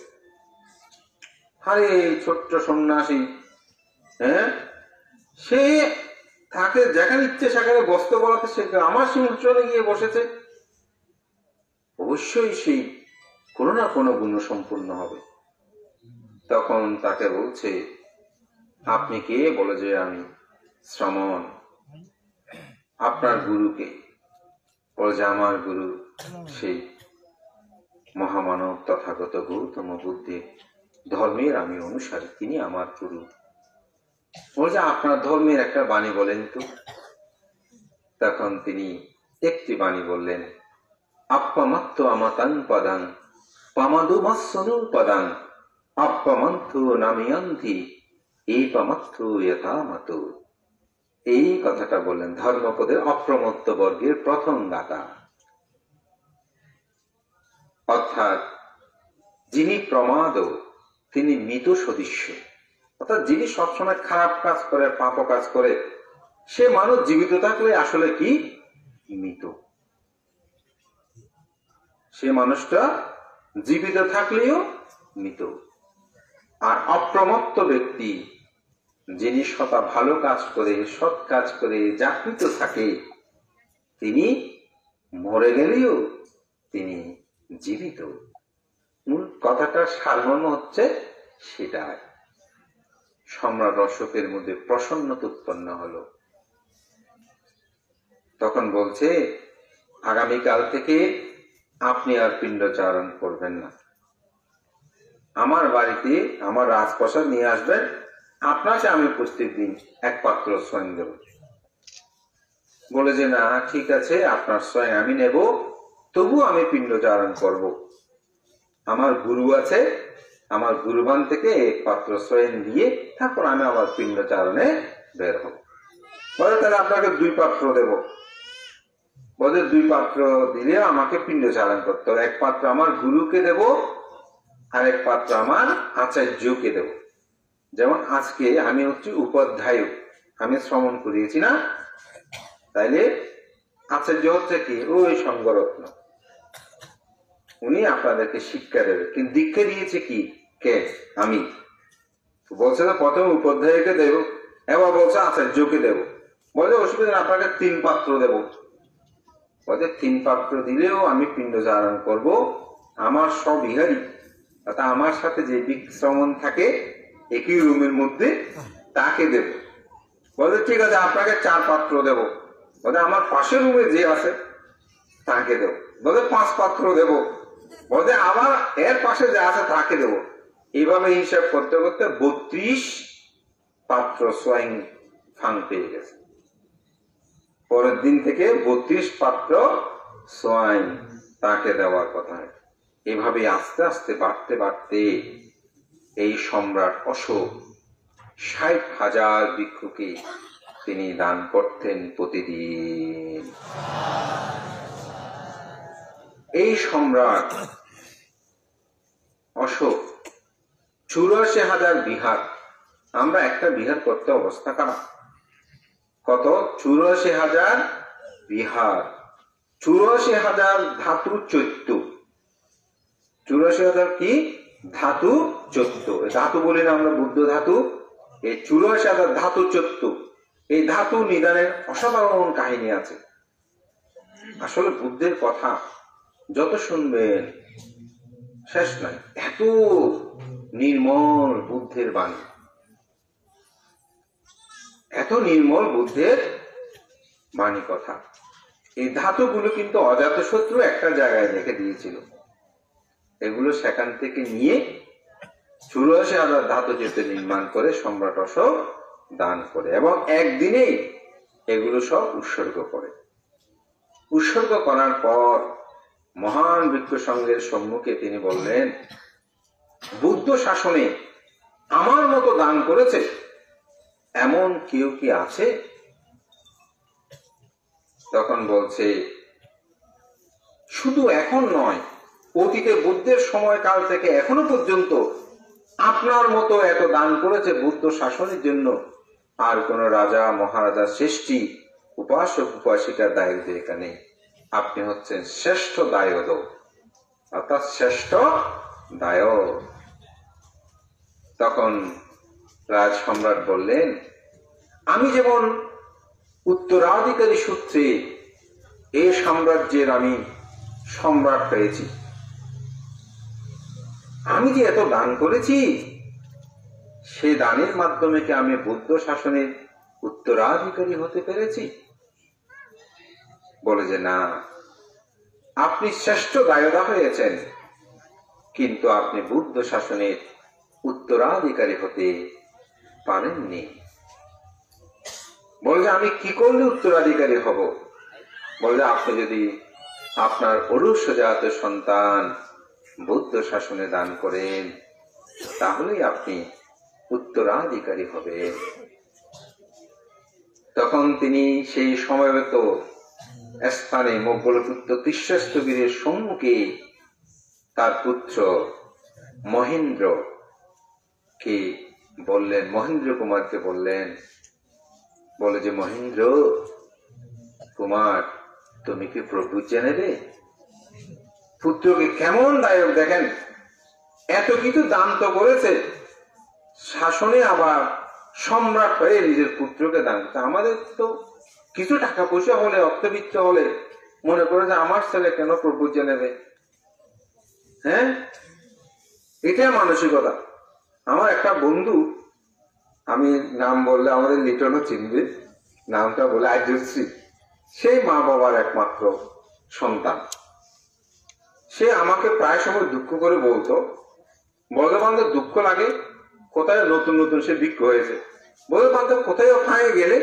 আরে এই ছোট্ট সন্ন্যাসী, সে তাকে যেখানে ইচ্ছে সেখানে বসতে বলাতে সে আমার সিংহাসনে গিয়ে বসেছে, অবশ্যই সেই কোনো না কোনো গুণ সম্পূর্ণ হবে। তখন তাকে বলছে, আপনি কে? বলে যে আমি শ্রমণ। আপনার গুরুকে? বলে যে আমার গুরু সেই মহামানব তথাগত গৌতম বুদ্ধের ধর্মের আমি অনুসারী, তিনি আমার গুরু। বলে যে আপনার ধর্মের একটা বাণী বলেন তো। তখন তিনি একটি বাণী বললেন, আপ্পামাত্ত আমাতাং পদাং পামাদু মাসনু পদাং আপ্পামান্তু নামিয়ন্তি এপামাত্তু যথামতো। এই কথাটা বললেন ধর্মপদের অপ্রমত্ত বর্গের প্রথম গাথা। অর্থাৎ যিনি প্রমাদ তিনি মৃত সদৃশ্য, অর্থাৎ যিনি সবসময় খারাপ কাজ করে, পাপ কাজ করে, সে মানুষ জীবিত থাকলে আসলে কি মৃত। সে মানুষটা জীবিত থাকলেও মৃত। আর অপ্রমত্ত ব্যক্তি যিনি সদা ভালো কাজ করে, সৎ কাজ করে জাগৃত থাকে, তিনি মরে গেলেও তিনি জীবিত। মূল কথাটার সারমর্ম হচ্ছে সেটাই। সম্রাট অশোকের মধ্যে প্রসন্নতা উৎপন্ন হলো। তখন বলছে, আগামীকাল থেকে আপনি আর পিণ্ডচারণ করবেন না, আমার বাড়িতে আমার রাজপ্রসাদ নিয়ে আসবেন, আপনাকে আমি প্রত্যেক দিন এক পাত্র স্বয়ং দেব। বলে যে না ঠিক আছে, আপনার স্বয়ং আমি নেব, তবু আমি পিণ্ডচারণ করব। আমার গুরু আছে, আমার গুরুবান থেকে এক পাত্র স্বয়ং দিয়ে তারপর আমি আমার পিণ্ডচারণে বের হব। বলে তাহলে আপনাকে 2 পাত্র দেব। বলে 2 পাত্র দিলে আমাকে পিণ্ডচারণ করতে হবে, 1 পাত্র আমার গুরুকে দেব আর 1 পাত্র আমার আচার্যকে দেব। যেমন আজকে আমি হচ্ছে উপাধ্যায়, আমি শ্রমণ করিয়েছি না, তাইলে আচার্য হচ্ছে কি ওই সঙ্গরত্ন, উনি আপনাদেরকে শিক্ষা দেবে। কিন্তু দীক্ষা দিয়েছে কি কে? আমি। বলছে না প্রথম উপাধ্যায়কে দেব, এবার বলছে আচার্যকে দেব। বলে অসুবিধা, আপনাকে 3 পাত্র দেব। বলে 3 পাত্র দিলেও আমি পিণ্ডচারণ করব, আমার স্ববিহারী অর্থাৎ আমার সাথে যে বিশ্রমণ থাকে একই রুমের মধ্যে তাকে দেব। বলে ঠিক আছে, আপনাকে 4 পাত্র দেব। বলে আমার পাশের রুমে যে আছে তাকে দেব। বলে 5 পাত্র দেব। বলে আবার এর পাশে যে আছে তাকে দেব। এইভাবে হিসাব করতে করতে 32 পাত্র স্বয়ং ফাং পেয়ে গেছে। পরের দিন থেকে 32 পাত্র স্বয়ং তাকে দেওয়ার কথা। এভাবে আস্তে আস্তে বাড়তে বাড়তে এই সম্রাট অশোক 60,000 ভিক্ষুকে তিনি দান করতেন প্রতিদিন। এই সম্রাট অশোক 84,000 বিহার, আমরা একটা বিহার করতে অবস্থা খারাপ। কত? 84,000 বিহার, 84,000 ধাতু চৈত্য। 84,000 কি? ধাতু চৈত্য। ধাতু বলি না আমরা বুদ্ধ ধাতু, এই 84,000 ধাতু চৈত্য। এই ধাতু নিদানের অসাধারণ কাহিনী আছে। আসলে বুদ্ধের কথা যত শুনবেন শেষ নাই, এত নির্মল বুদ্ধের বাণী, এত নির্মল বুদ্ধের বাণী কথা। এই ধাতুগুলো কিন্তু অজাতশত্রু একটা জায়গায় রেখে দিয়েছিল, এগুলো সেখান থেকে নিয়ে 84,000 ধাতু চিত্র নির্মাণ করে সম্রাট অশোক দান করে এবং একদিনেই এগুলো সব উৎসর্গ করে। উৎসর্গ করার পর মহান ভিক্ষু সংঘের সম্মুখে তিনি বললেন, বুদ্ধ শাসনে আমার মতো দান করেছে এমন কেউ কি আছে? তখন বলছে, শুধু এখন নয়, অতীতে বুদ্ধের সময়কাল থেকে এখনো পর্যন্ত আপনার মতো এত দান করেছে বুদ্ধ শাসনের জন্য আর কোন রাজা মহারাজা শ্রেষ্ঠী উপাসক উপাসিকার দায়িত্ব এখানে। আপনি হচ্ছেন শ্রেষ্ঠ দায়দ, অর্থাৎ শ্রেষ্ঠ দায়ক। তখন রাজ সম্রাট বললেন, আমি যেমন উত্তরাধিকারী সূত্রে এই সাম্রাজ্যের আমি সম্রাট পেয়েছি। আমি যে এত দান করেছি, সে দানের মাধ্যমে কি আমি বুদ্ধ শাসনের উত্তরাধিকারী হতে পেরেছি? বলে যে না, আপনি শ্রেষ্ঠ দায়দা হয়েছেন, কিন্তু আপনি বুদ্ধ শাসনের উত্তরাধিকারী হতে পারেননি। বলে যে আমি কি করলে উত্তরাধিকারী হব? বলে আপনি যদি আপনার অরুষজাত সন্তান বুদ্ধ শাসনে দান করেন, তাহলেই আপনি উত্তরাধিকারী হবেন। তখন তিনি সেই সমবেত স্থানে মোগলপুত্র তিস্রস্থগিরের সম্মুখে তার পুত্র মহেন্দ্র কে বললেন, মহেন্দ্র কুমারকে বললেন, বলে যে মহেন্দ্র কুমার, তুমি কি প্রভুজ্ঞা নেবে? পুত্রকে কেমন দায়ক দেখেন, এত কিছু দান তো করেছে, শাসনে আবার সম্রাট হয়ে নিজের পুত্রকে দান। আমাদের তো কিছু টাকা পয়সা হলে, অর্থবিত্ত হলে মনে করে যে আমার ছেলে কেন প্রভুজ্ঞা নেবে। হ্যাঁ, এটা মানসিকতা। আমার একটা বন্ধু, আমি নাম বললে আমাদের লিটনও চিনবে, নামটা বলে আর্যশ্রী, সেই মা বাবার একমাত্র সন্তান। সে আমাকে প্রায় সময় দুঃখ করে বলতো, বলতে বান্ধব দুঃখ লাগে, কোথায় নতুন নতুন সে বিক্ষ হয়েছে, বলতে বান্ধব কোথায় ওখানে গেলে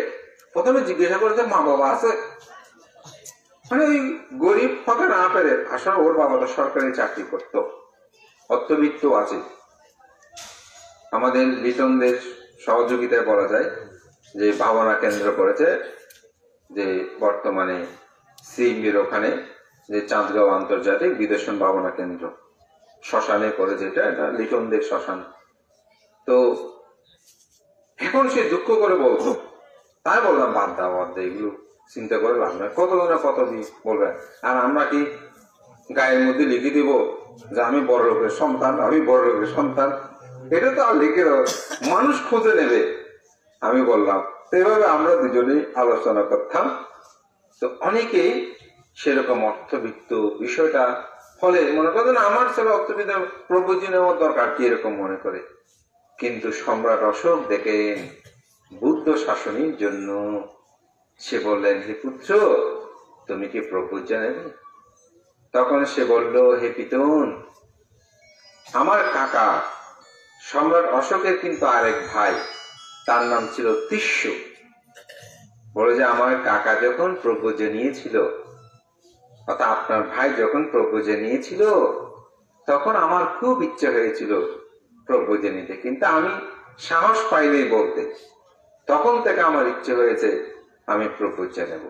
প্রথমে জিজ্ঞাসা করেছে মা বাবা আছে। মানে ওই গরিব হতে না পেরে, আসলে ওর বাবা তো সরকারি চাকরি করতো, অর্থবিত্ত আছে। আমাদের লিটনদের সহযোগিতায় বলা যায় যে ভাবনা কেন্দ্র করেছে, যে বর্তমানে সিএমবির ওখানে যে চাঁদগাঁও আন্তর্জাতিক বিদেশন ভাবনা কেন্দ্র শ্মশানে করে, যেটা এটা লিটনদের শ্মশান। তো এখন সে দুঃখ করে বলতো, তাই বললাম বাদ দাও, বাদ দাও, এগুলো চিন্তা করে লাভ নয়, কতজনে কত বলবে। আর আমরা কি গায়ের মধ্যে লিখে দিব যে আমি বড় লোকের সন্তান, আমি বড় লোকের সন্তান? এটা তো আর লিখে মানুষ খুঁজে নেবে। আমি বললাম, এভাবে আমরা দুজনেই আলোচনা করতাম। তো অনেকেই সেরকম অর্থবিত্ত বিষয়টা ফলে মনে করেন আমার ছেলে অর্থবিত্ত, প্রভুজি নেওয়ার দরকার কি, এরকম মনে করে। কিন্তু সম্রাট অশোক দেখেন বুদ্ধ শাসনের জন্য সে বললেন, হে পুত্র, তুমি কি প্রভুজ্ঞা নেবে? তখন সে বলল, হে পিতন, আমার কাকা সম্রাট অশোকের কিন্তু আরেক ভাই, তার নাম ছিল তিস্য। বলে যে আমার কাকা যখন প্রভুজ্ঞা নিয়েছিল, অর্থাৎ আপনার ভাই যখন প্রভুজ্ঞা নিয়েছিল, তখন আমার খুব ইচ্ছে হয়েছিল প্রভুজ্ঞা নিতে, কিন্তু আমি সাহস পাইনি বলতে। তখন থেকে আমার ইচ্ছে হয়েছে আমি প্রভুজ্ঞা নেব।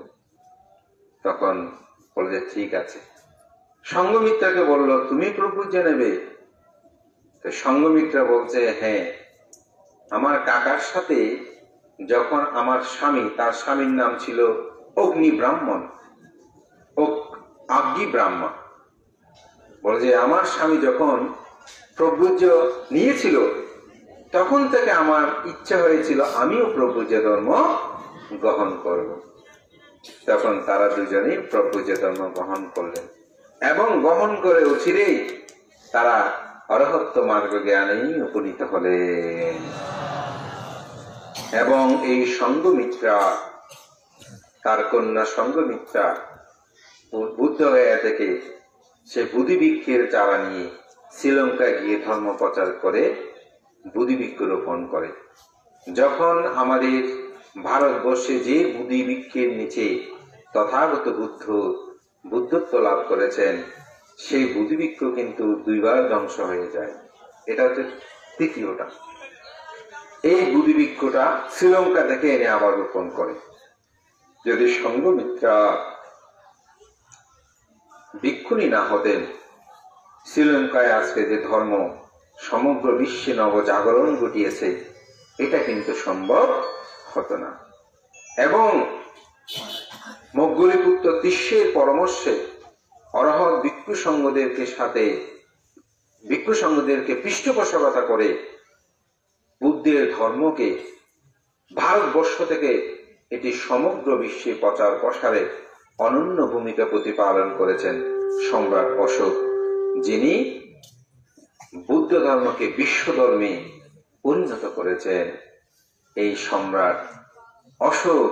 তখন বলে যে ঠিক আছে। সঙ্গমিত্রাকে বলল, তুমি প্রভুজ্ঞা নেবে? তো সঙ্গমিত্রা বলছে, হ্যাঁ, আমার কাকার সাথে যখন আমার স্বামী, তার স্বামীর নাম ছিল অগ্নি ব্রাহ্মণ, আগ্নি ব্রাহ্মণ, বলে যে আমার স্বামী যখন প্রভুজ্ঞা নিয়েছিল, তখন থেকে আমার ইচ্ছা হয়েছিল আমিও প্রভুজ্ঞা ধর্ম গ্রহণ করব। তখন তারা দুজনেই প্রভুজ্ঞা ধর্ম গ্রহণ করলেন, এবং গ্রহণ করে অচিরেই তারা অরহত্ত মার্গ জ্ঞানেই উপনীত হলেন। এবং এই সঙ্গমিত্রা, তার কন্যা সঙ্গমিত্রা বুদ্ধগয়া থেকে সে বুদ্ধিবৃক্ষের চারা নিয়ে শ্রীলঙ্কায় গিয়ে ধর্ম প্রচার করে বুদ্ধিবৃক্ষ রোপণ করে। যখন আমাদের ভারতবর্ষে যে বুদ্ধিবৃক্ষের নিচে তথাগত বুদ্ধত্ব লাভ করেছেন, সেই বুদ্ধিবৃক্ষ কিন্তু দুইবার ধ্বংস হয়ে যায়। এটা হচ্ছে তৃতীয়টা। এই বুদ্ধিবৃক্ষটা শ্রীলঙ্কা থেকে এনে আবার রোপণ করে। যদি সঙ্গমিত্রা ভিক্ষুণী না হতেন, শ্রীলঙ্কায় আজকে যে ধর্ম সমগ্র বিশ্বে নবজাগরণ ঘটিয়েছে, এটা কিন্তু সম্ভব হতো না। এবং মোগলিপুত্র তিস্যের পরামর্শে অরহৎ ভিক্ষু সংঘদেরকে পৃষ্ঠপোষকতা করে বুদ্ধের ধর্মকে ভারতবর্ষ থেকে এটি সমগ্র বিশ্বে প্রচার প্রসারে অনন্য ভূমিকা প্রতিপালন করেছেন সম্রাট অশোক, যিনি বুদ্ধ ধর্মকে বিশ্ব ধর্মে পরিণত করেছেন। এই সম্রাট অশোক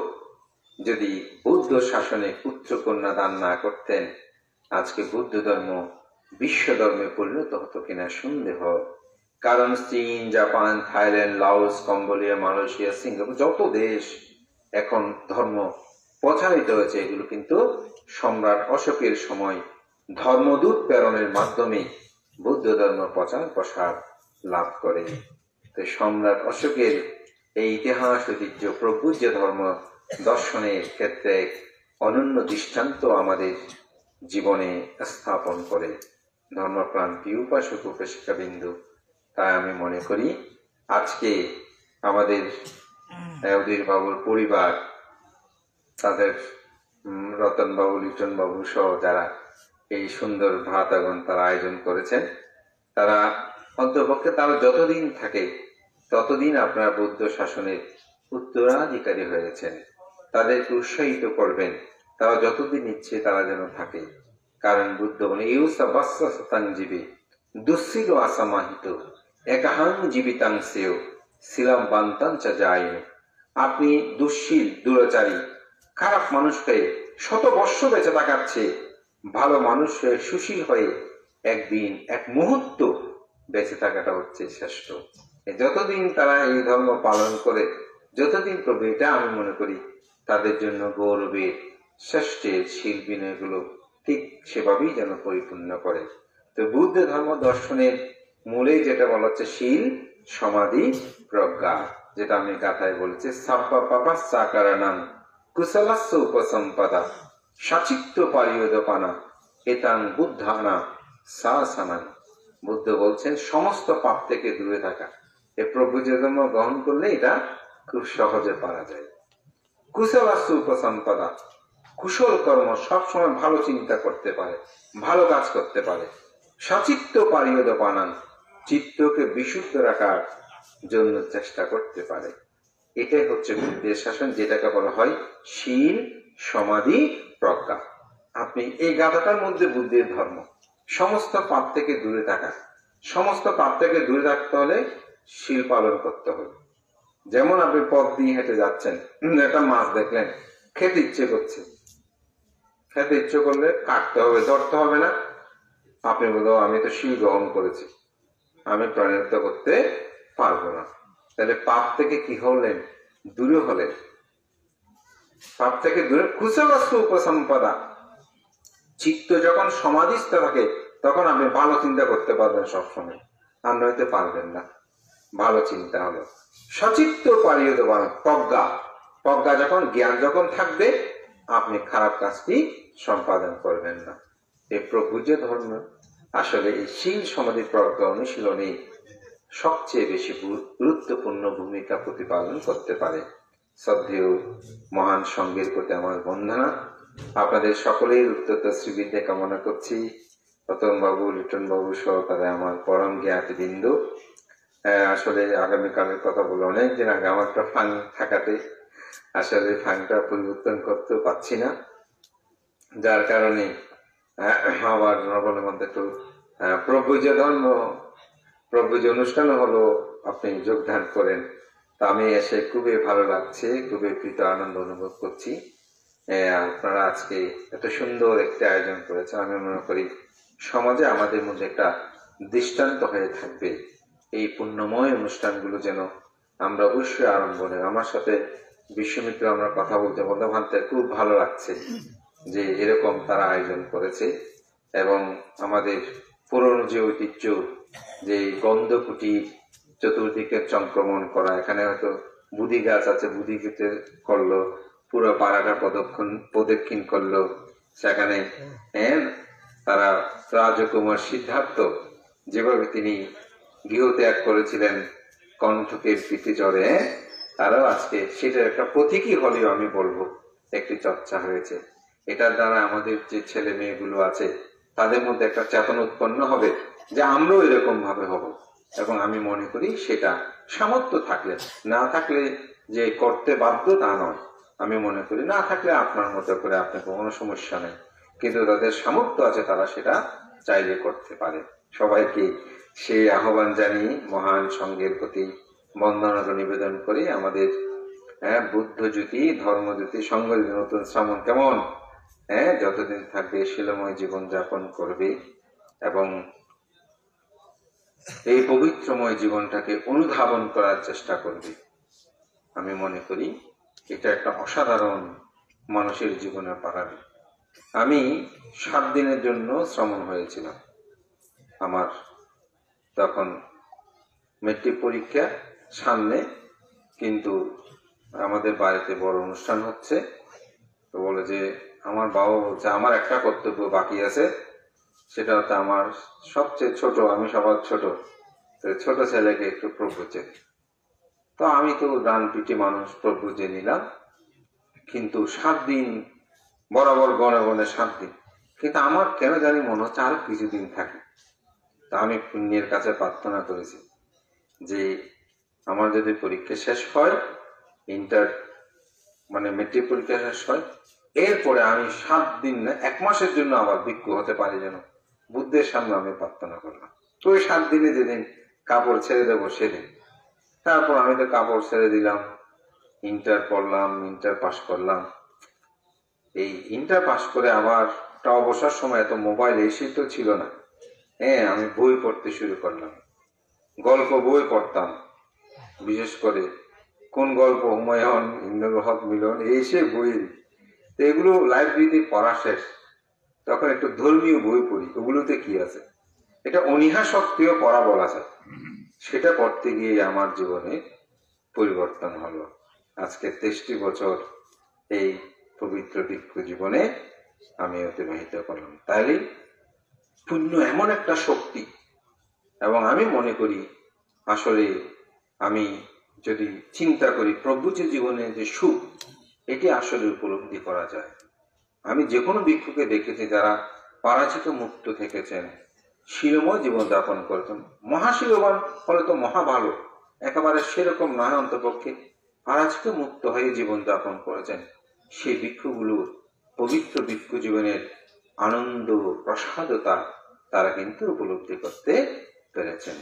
যদি বৌদ্ধ শাসনে পুত্র কন্যা দান না করতেন, আজকে বৌদ্ধ ধর্ম বিশ্ব ধর্মে পরিণত হতো কিনা সন্দেহ। কারণ চীন, Japan, Thailand, Laos, Cambodia, Malaysia, Singapore, যত দেশ এখন ধর্ম প্রচারিত হয়েছে, এগুলো কিন্তু সম্রাট অশোকের সময় ধর্মদূত প্রেরণের মাধ্যমে বৌদ্ধ ধর্ম প্রচার প্রসার লাভ করে। তো সম্রাট অশোকের এই ইতিহাস ঐতিহ্য প্রভুজ্য ধর্ম দর্শনের ক্ষেত্রে অনন্য দৃষ্টান্ত আমাদের জীবনে স্থাপন করে। ধর্মপ্রাণ প্রিয় উপাসক উপাসিকা বিন্দু, তাই আমি মনে করি আজকে আমাদের অধীর বাবুর পরিবার, তাদের রতন বাবু, লিটন বাবু সহ যারা এই সুন্দর ভাতাগণ তারা আয়োজন করেছেন, তারা অন্তপক্ষে তারা যতদিন থাকে ততদিন আপনার বৌদ্ধ শাসনের উত্তরাধিকারী হয়েছেন। তাদেরকে উৎসাহিত করবেন, তারা যতদিন ইচ্ছে তারা যেন থাকে। কারণ বুদ্ধ বলে ইউসা বাস্যা শতাং জীবী দুঃশীল আসামাহিত একাহাং জীবিতাং সেও শিলাম বান্তাঞ্চা যায়। আপনি দুঃশীল, দুরাচারী, খারাপ মানুষকে শত বর্ষ বেঁচে থাকাচ্ছে ভালো মানুষ হয়ে সুশীল হয়ে একদিন এক মুহূর্ত বেঁচে থাকাটা হচ্ছে শ্রেষ্ঠ। যতদিন তারা এই ধর্ম পালন করে, যতদিন প্রভু, এটা আমি মনে করি তাদের জন্য গৌরবের শ্রেষ্ঠের শিল্পীগুলো ঠিক সেভাবেই যেন পরিপূর্ণ করে। তো বুদ্ধ ধর্ম দর্শনের মূলে যেটা বলা হচ্ছে শীল, সমাধি, প্রজ্ঞা, যেটা আমি গাথায় বলেছি সাব্বা পাপাসাকারানাং কুশলাস্য উপসম্পদা সাচিত্য পারিয়দপানা এতাং বুদ্ধানা সাসানাং। বুদ্ধ বলছেন সমস্ত পাপ থেকে দূরে থাকা। এ প্রভু যে ধর্ম গ্রহণ করলে এটা খুব সহজে পারা যায়। কুশলাস্য উপসম্পদা, কুশল কর্ম, সবসময় ভালো চিন্তা করতে পারে, ভালো কাজ করতে পারে। সচিত্ত পারিয়দপানাং, চিত্তকে বিশুদ্ধ রাখার জন্য চেষ্টা করতে পারে। এটাই হচ্ছে বুদ্ধের শাসন, যেটাকে বলা হয় শীল, সমাধি, প্রজ্ঞা। আপনি এই গাথাটার মধ্যে বুদ্ধের ধর্ম সমস্ত পাপ থেকে দূরে থাকা। সমস্ত পাপ থেকে দূরে থাকতে হলে শীল পালন করতে হবে। যেমন আপনি পথ দিয়ে হেঁটে যাচ্ছেন, একটা মাছ দেখলেন, খেতে ইচ্ছে করছে, খেতে ইচ্ছে করলে কাটতে হবে, ধরতে হবে না। আপনি বলবো আমি তো শীল গ্রহণ করেছি, আমি প্রাণায়াম করতে পারবো না। তাহলে পাপ থেকে কি হলেন? দূরে হলেন। পাপ থেকে দূরে কুশলস্য উপসম্পদা, চিত্ত যখন সমাধিস্থ থাকে তখন আপনি ভালো চিন্তা করতে পারবেন সবসময়, আর নয়তো পারবেন না। ভালো চিন্তা হলো সচিত্ত পারিয়দপানা, প্রজ্ঞা, প্রজ্ঞা যখন, জ্ঞান যখন থাকবে আপনি খারাপ কাজটি সম্পাদন করবেন না। এই প্রভু যে ধর্ম আসলে এই শীল, সমাধি, প্রজ্ঞা অনুশীলনে সবচেয়ে বেশি গুরুত্বপূর্ণ ভূমিকা প্রতিপালন করতে পারে। শ্রদ্ধেয় মহান সঙ্গের প্রতি আমার বন্দনা। আপনাদের সকলের উত্তর শ্রীবিদ্যা কামনা করছি। রতন বাবু, লিটন বাবু সহকারে আমার পরম জ্ঞাতি বিন্দু। আসলে আগামীকালের কথা বলে অনেকদিন আগে আমার একটা ফাং থাকাতে আসলে ফাংটা পরিবর্তন করতে পারছি না, যার কারণে আবার নবলের মধ্যে একটু প্রভু যে ধর্ম, প্রভু যে অনুষ্ঠান হলো আপনি যোগদান করেন, তা আমি এসে খুবই ভালো লাগছে, খুবই প্রীত আনন্দ অনুভব করছি। আপনারা আজকে এত সুন্দর একটি আয়োজন করেছেন, আমি মনে করি সমাজে আমাদের মধ্যে একটা দৃষ্টান্ত হয়ে থাকবে। এই পুণ্যময় অনুষ্ঠানগুলো যেন আমরা অবশ্যই আরম্ভ নেই। আমার সাথে বিশ্বমিত্র আমরা কথা বলতে বলতে ভাবতে খুব ভালো লাগছে যে এরকম তারা আয়োজন করেছে। এবং আমাদের পুরনো যে ঐতিহ্য, যে গন্ধকুটি চতুর্দিকে সংক্রমণ করা, এখানে হয়তো বুধি গাছ আছে, বুধি কেটে করলো, পুরো পাড়াটা প্রদক্ষিণ করলো। সেখানে তারা রাজকুমার সিদ্ধার্থ যেভাবে তিনি গৃহত্যাগ করেছিলেন কণ্ঠকের পিঠে চড়ে, তারাও আজকে সেটার একটা প্রতীকী হলেও আমি বলবো একটি চর্চা হয়েছে। এটার দ্বারা আমাদের যে ছেলে মেয়েগুলো আছে তাদের মধ্যে একটা চেতনা উৎপন্ন হবে যে আমরাও এরকম ভাবে হব। এবং আমি মনে করি সেটা সামর্থ্য থাকলে, না থাকলে যে করতে বাধ্য তা নয়, আমি মনে করি না থাকলে আপনার মতো করে আপনার কোনো সমস্যা নেই, কিন্তু তাদের সামর্থ্য আছে, তারা সেটা চাইলে করতে পারে। সবাইকে সেই আহ্বান জানিয়ে মহান সঙ্গের প্রতি বন্দনা নিবেদন করে আমাদের বুদ্ধ জ্যোতি, ধর্মজ্যোতি, সঙ্গ নতুন শ্রাবণ কেমন যতদিন থাকবে শিলময় জীবন যাপন করবে এবং এই পবিত্রময় জীবনটাকে অনুধাবন করার চেষ্টা করবে। আমি মনে করি এটা একটা অসাধারণ মানুষের জীবনে পারাবে। আমি 7 দিনের জন্য শ্রমণ হয়েছিলাম। আমার তখন মেট্রিক পরীক্ষা সামনে, কিন্তু আমাদের বাড়িতে বড় অনুষ্ঠান হচ্ছে, তো বলে যে আমার বাবা বলছে আমার একটা কর্তব্য বাকি আছে, সেটা হচ্ছে আমার সবচেয়ে ছোট, আমি সবার ছোট, ছোট ছেলেকে একটু প্রপোজে। তো আমি তো ডান পিটি মানুষ, প্রপোজে নিলাম। কিন্তু 7 দিন বরাবর গনে গনে 7 দিন, কিন্তু আমার কেন জানি মনে হচ্ছে আরো কিছুদিন থাকে। তা আমি পুণ্যের কাছে প্রার্থনা করেছি যে আমার যদি পরীক্ষা শেষ হয়, ইন্টার মানে মেট্রিক পরীক্ষা শেষ হয়, এরপরে আমি 7 দিন না 1 মাসের জন্য আবার ভিক্ষু হতে পারি যেন, বুদ্ধের সামনে আমি প্রার্থনা করলাম। তো ওই 7 দিনে যেদিন কাপড় ছেড়ে দেবো সেদিন, তারপর আমি তো কাপড় ছেড়ে দিলাম, ইন্টার পড়লাম, ইন্টার পাস করলাম। এই ইন্টার পাস করে আবার অবসর সময় এত মোবাইল এসে তো ছিল না, আমি বই পড়তে শুরু করলাম, গল্প বই পড়তাম। বিশেষ করে কোন গল্প, হুমায়ুন, ইন্দ্রুল হক মিলন, এই সে বই, এগুলো লাইব্রেরিতে পড়া শেষ, তখন একটু ধর্মীয় বই পড়ি, ওগুলোতে কি আছে, এটা অনীহা শক্তিও পড়া বলা যায়। সেটা পড়তে গিয়ে আমার জীবনে পরিবর্তন হলো। আজকে 23টি বছর এই পবিত্র ভিক্ষু জীবনে আমি অতিবাহিত করলাম। তাইলে পুণ্য এমন একটা শক্তি, এবং আমি মনে করি আসলে আমি যদি চিন্তা করি প্রভুজ জীবনে যে সুখ, এটি আসলে উপলব্ধি করা যায়। আমি যে কোনো ভিক্ষুকে দেখেছি যারা পরাজিত মুক্ত থেকেছেন, শিলময় জীবন যাপন করেছেন, মহাশিলবান ফলে তো মহা ভালো, একেবারে সেরকম নয়, অন্তপক্ষে পরাজিত মুক্ত হয়ে জীবন যাপন করেছেন। সেই ভিক্ষুগুলোর পবিত্র ভিক্ষু জীবনের আনন্দ, প্রসাদতা তারা কিন্তু উপলব্ধি করতে পেরেছেন।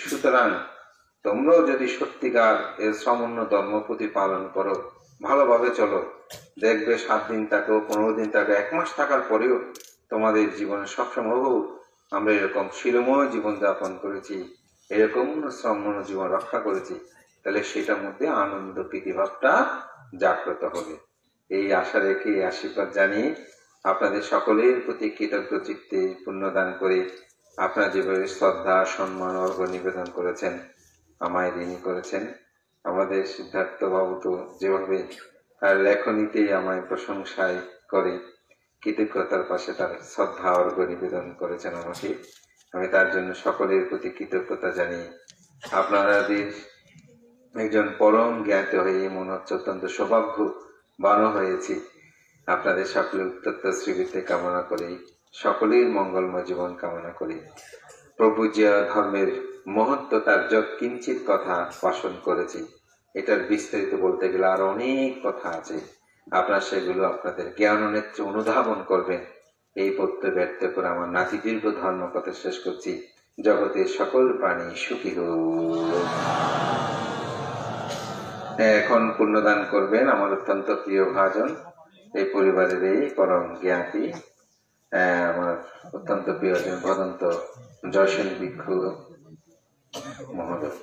সুতরাং তোমরাও যদি সত্যিকার এর সামান্য ধর্মপতি পালন করো, ভালোভাবে চলো, দেখবে 7 দিন থাকো, 15 দিন থাকো, 1 মাস থাকার পরেও তোমাদের জীবনে সবসময় আমরা এরকম শিলময় জীবন যাপন করেছি, এরকম শ্রমণ জীবন রক্ষা করেছি, তাহলে সেটার মধ্যে আনন্দ প্রীতিভাবটা জাগ্রত হবে। এই আশা রেখে, আশীর্বাদ জানিয়ে আপনাদের সকলের প্রতি কৃতজ্ঞ চিত্তে পুণ্যদান করে আপনারা যেভাবে শ্রদ্ধা, সম্মান, অর্ঘ্য নিবেদন করেছেন, আমায় ঋণী করেছেন। আমাদের সিদ্ধার্থ বাবু তো যেভাবে তার লেখনীতে আমায় প্রশংসায় করে কৃতজ্ঞতার পাশে তার শ্রদ্ধা, অর্ঘ্য নিবেদন করেছেন আমাকে, আমি তার জন্য সকলের প্রতি কৃতজ্ঞতা জানিয়ে আপনাদের একজন পরম জ্ঞাত হয়ে মনে হচ্ছে অত্যন্ত সৌভাগ্যবান হয়েছি। আপনাদের সকলের উত্তর শ্রীবৃত্তে কামনা করি, সকলের মঙ্গলময় জীবন কামনা করি। প্রভু যে ধর্মের মহত্ব তার যত কিঞ্চিত কথা ভাষণ করেছি, এটার বিস্তারিত বলতে গেলে আরো অনেক কথা আছে। আপনারা সেগুলো আপনাদের জ্ঞান নেত্রে অনুধাবন করবেন। এই প্রত্যয় ব্যক্ত করে আমার নাতি দীর্ঘ ধর্ম কথা শেষ করছি। জগতের সকল প্রাণী সুখী হোক। এখন পুণ্যদান করবেন আমার অত্যন্ত প্রিয় ভাজন, এই পরিবারের এই পরম জ্ঞাতি, আমার অত্যন্ত প্রিয়জন ভদন্ত জয়সেন ভিক্ষু মহোদয়।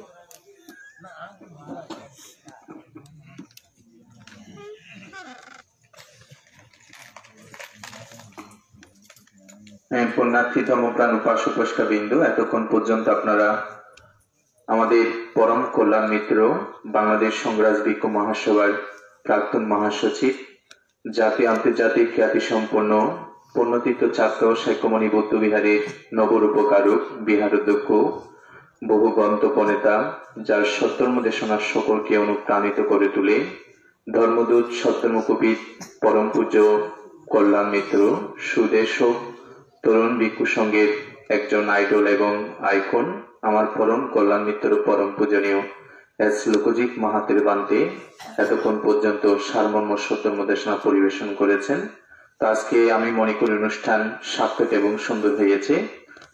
পুণ্যার্থী ধর্মপ্রাণ উপাস্য পুষ্কা বিন্দু, এতক্ষণ পর্যন্ত আপনারা আমাদের পরম কল্যাণ মিত্র, বাংলাদেশ সংগ্রাস ভিক্ষু মহাসভার প্রাক্তন মহাসচিব, জাতীয় আন্তর্জাতিক খ্যাতি সম্পন্ন পুণ্যতীর্থ ছাত্র সাক্ষ্যমণি বৌদ্ধ বিহারের নবরূপকারক, বিহার অধ্যক্ষ, বহু গন্তব্য নেতা, যার সত্যর্ম দেশনার সকলকে অনুপ্রাণিত করে তুলে ধর্মদূত, সত্যর্মকবিদ, পরম পূজ্য কল্যাণ মিত্র, সুদেশ তরুণ ভিক্ষু সংঘের একজন আইডল এবং আইকন, আমার পরম কল্যাণ মিত্র, পরম পূজনীয় এস লোকজিৎ মাহাতের বান্তে এতক্ষণ পর্যন্ত সারমর্ম সত্যম দেশনা পরিবেশন করেছেন। তো আজকে আমি মনে করি অনুষ্ঠান সার্থক এবং সুন্দর হয়েছে।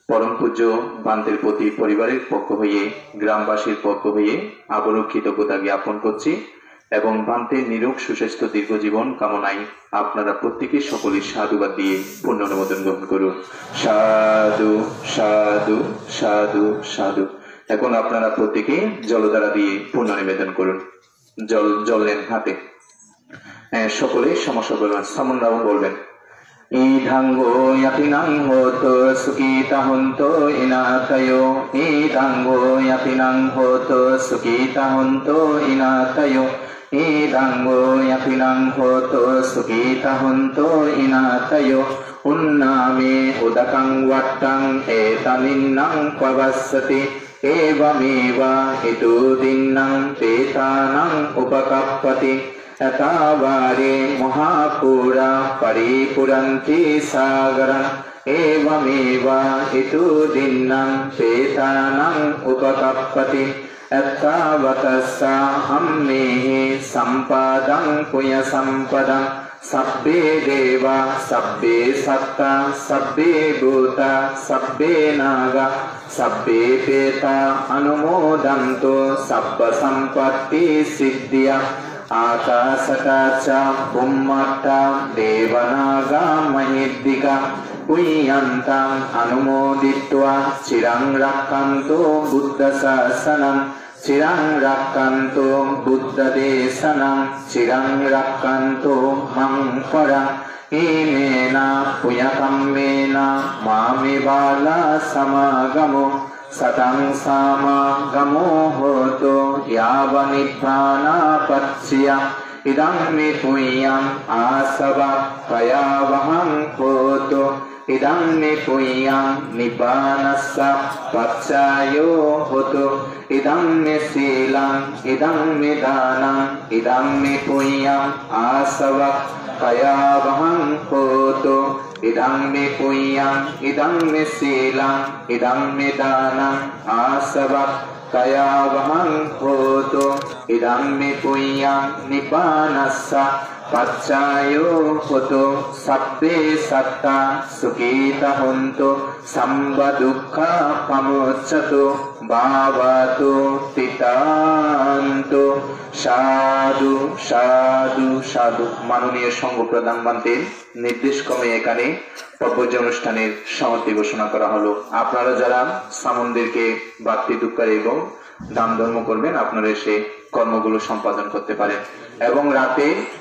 পরম পূজ্য বান্তের প্রতি পরিবারের পক্ষ হয়ে, গ্রামবাসীর পক্ষ হয়ে আবারও কৃতজ্ঞতা জ্ঞাপন করছি এবং বান্তের নিরোগ সুস্বাস্থ্য দীর্ঘ জীবন কামনায় আপনারা প্রত্যেকে সকলের সাধুবাদ দিয়ে পূর্ণ অনুমোদন গ্রহণ করুন। সাধু সাধু সাধু সাধু। এখন আপনারা প্রত্যেকে জলধারা দিয়ে পূর্ণ নিবেদন করুন। জল নেন হাতে। সকলে সমস্যা বলবেন, সামনরাও বলবেন। ইধাঙ্গো ইয়াতিনাং হোতো সুকিতা হন্তো ইনাতয়ো। ইধাঙ্গো ইয়াতিনাং হোতো সুকিতা হন্তো ইনাতয়ো। ইধাঙ্গো ইয়াতিনাং হোতো সুকিতা হন্তো ইনাতয়ো। উন্নামে উদকং ওয়াট্টং এতানিন্নাং পবස්සতি। एवमेवा इतुदिन्नं तेतानां उपकप्पति। यथावारे महापुरा परिपुरन्ति सागरम्। एवमेवा इतुदिन्नं तेतानां उपकप्पति। यथावतस्सा हम्मेः सम्पदं पुण्यसम्पदं। सब्बे देवा सब्बे सत्ता सब्बे भूता सब्बे नागा सब्बे पेता अनुमोदन्तो सब्ब सम्पत्ति सिद्धिया। आकाशता च बुम्मट्टा देवनागा महिद्दिका। पुण्यन्ताम् अनुमोदित्वा चिरं रक्षन्तु बुद्धशासनम्। चिरं रक्षन्तु बुद्धदेशनं। चिरं रक्षन्तु मं परम्। इमेन पुण्यकम्मेन मामे बाला समागमो। सतं समागमो होतो यावनिब्बानापत्स्य। इदं मे पुण्यम् आसवक्कयावहं होतो। इदं मे पुण्यं निब्बानस्य पत्स्यो होतो। इदं मे शीलम् इदं मे दानम् इदं मे पुण्यम् आसवक्कयावहं होतो। इदं मे पुण्यम् इदं मे शीलम् इदं मे दानम् आसवक्कयावहं होतो। इदं मे पुण्यं निब्बानस्य पत्स्यो होतो। सब्बे सत्ता सुखिता हन्तु सम्बदुःखा पमुच्यतु भावतु तितान्तु। সাধু সাধু সাধু। মাননীয় সংঘ প্রধান বান্তের নির্দেশ ক্রমে এখানে পর্বজ অনুষ্ঠানের সমাপ্তি ঘোষণা করা হলো। আপনারা যারা সামনদেরকে বাড়তি দুঃখার এবং দান ধর্ম করবেন, আপনারা এসে কর্মগুলো সম্পাদন করতে পারেন এবং রাতে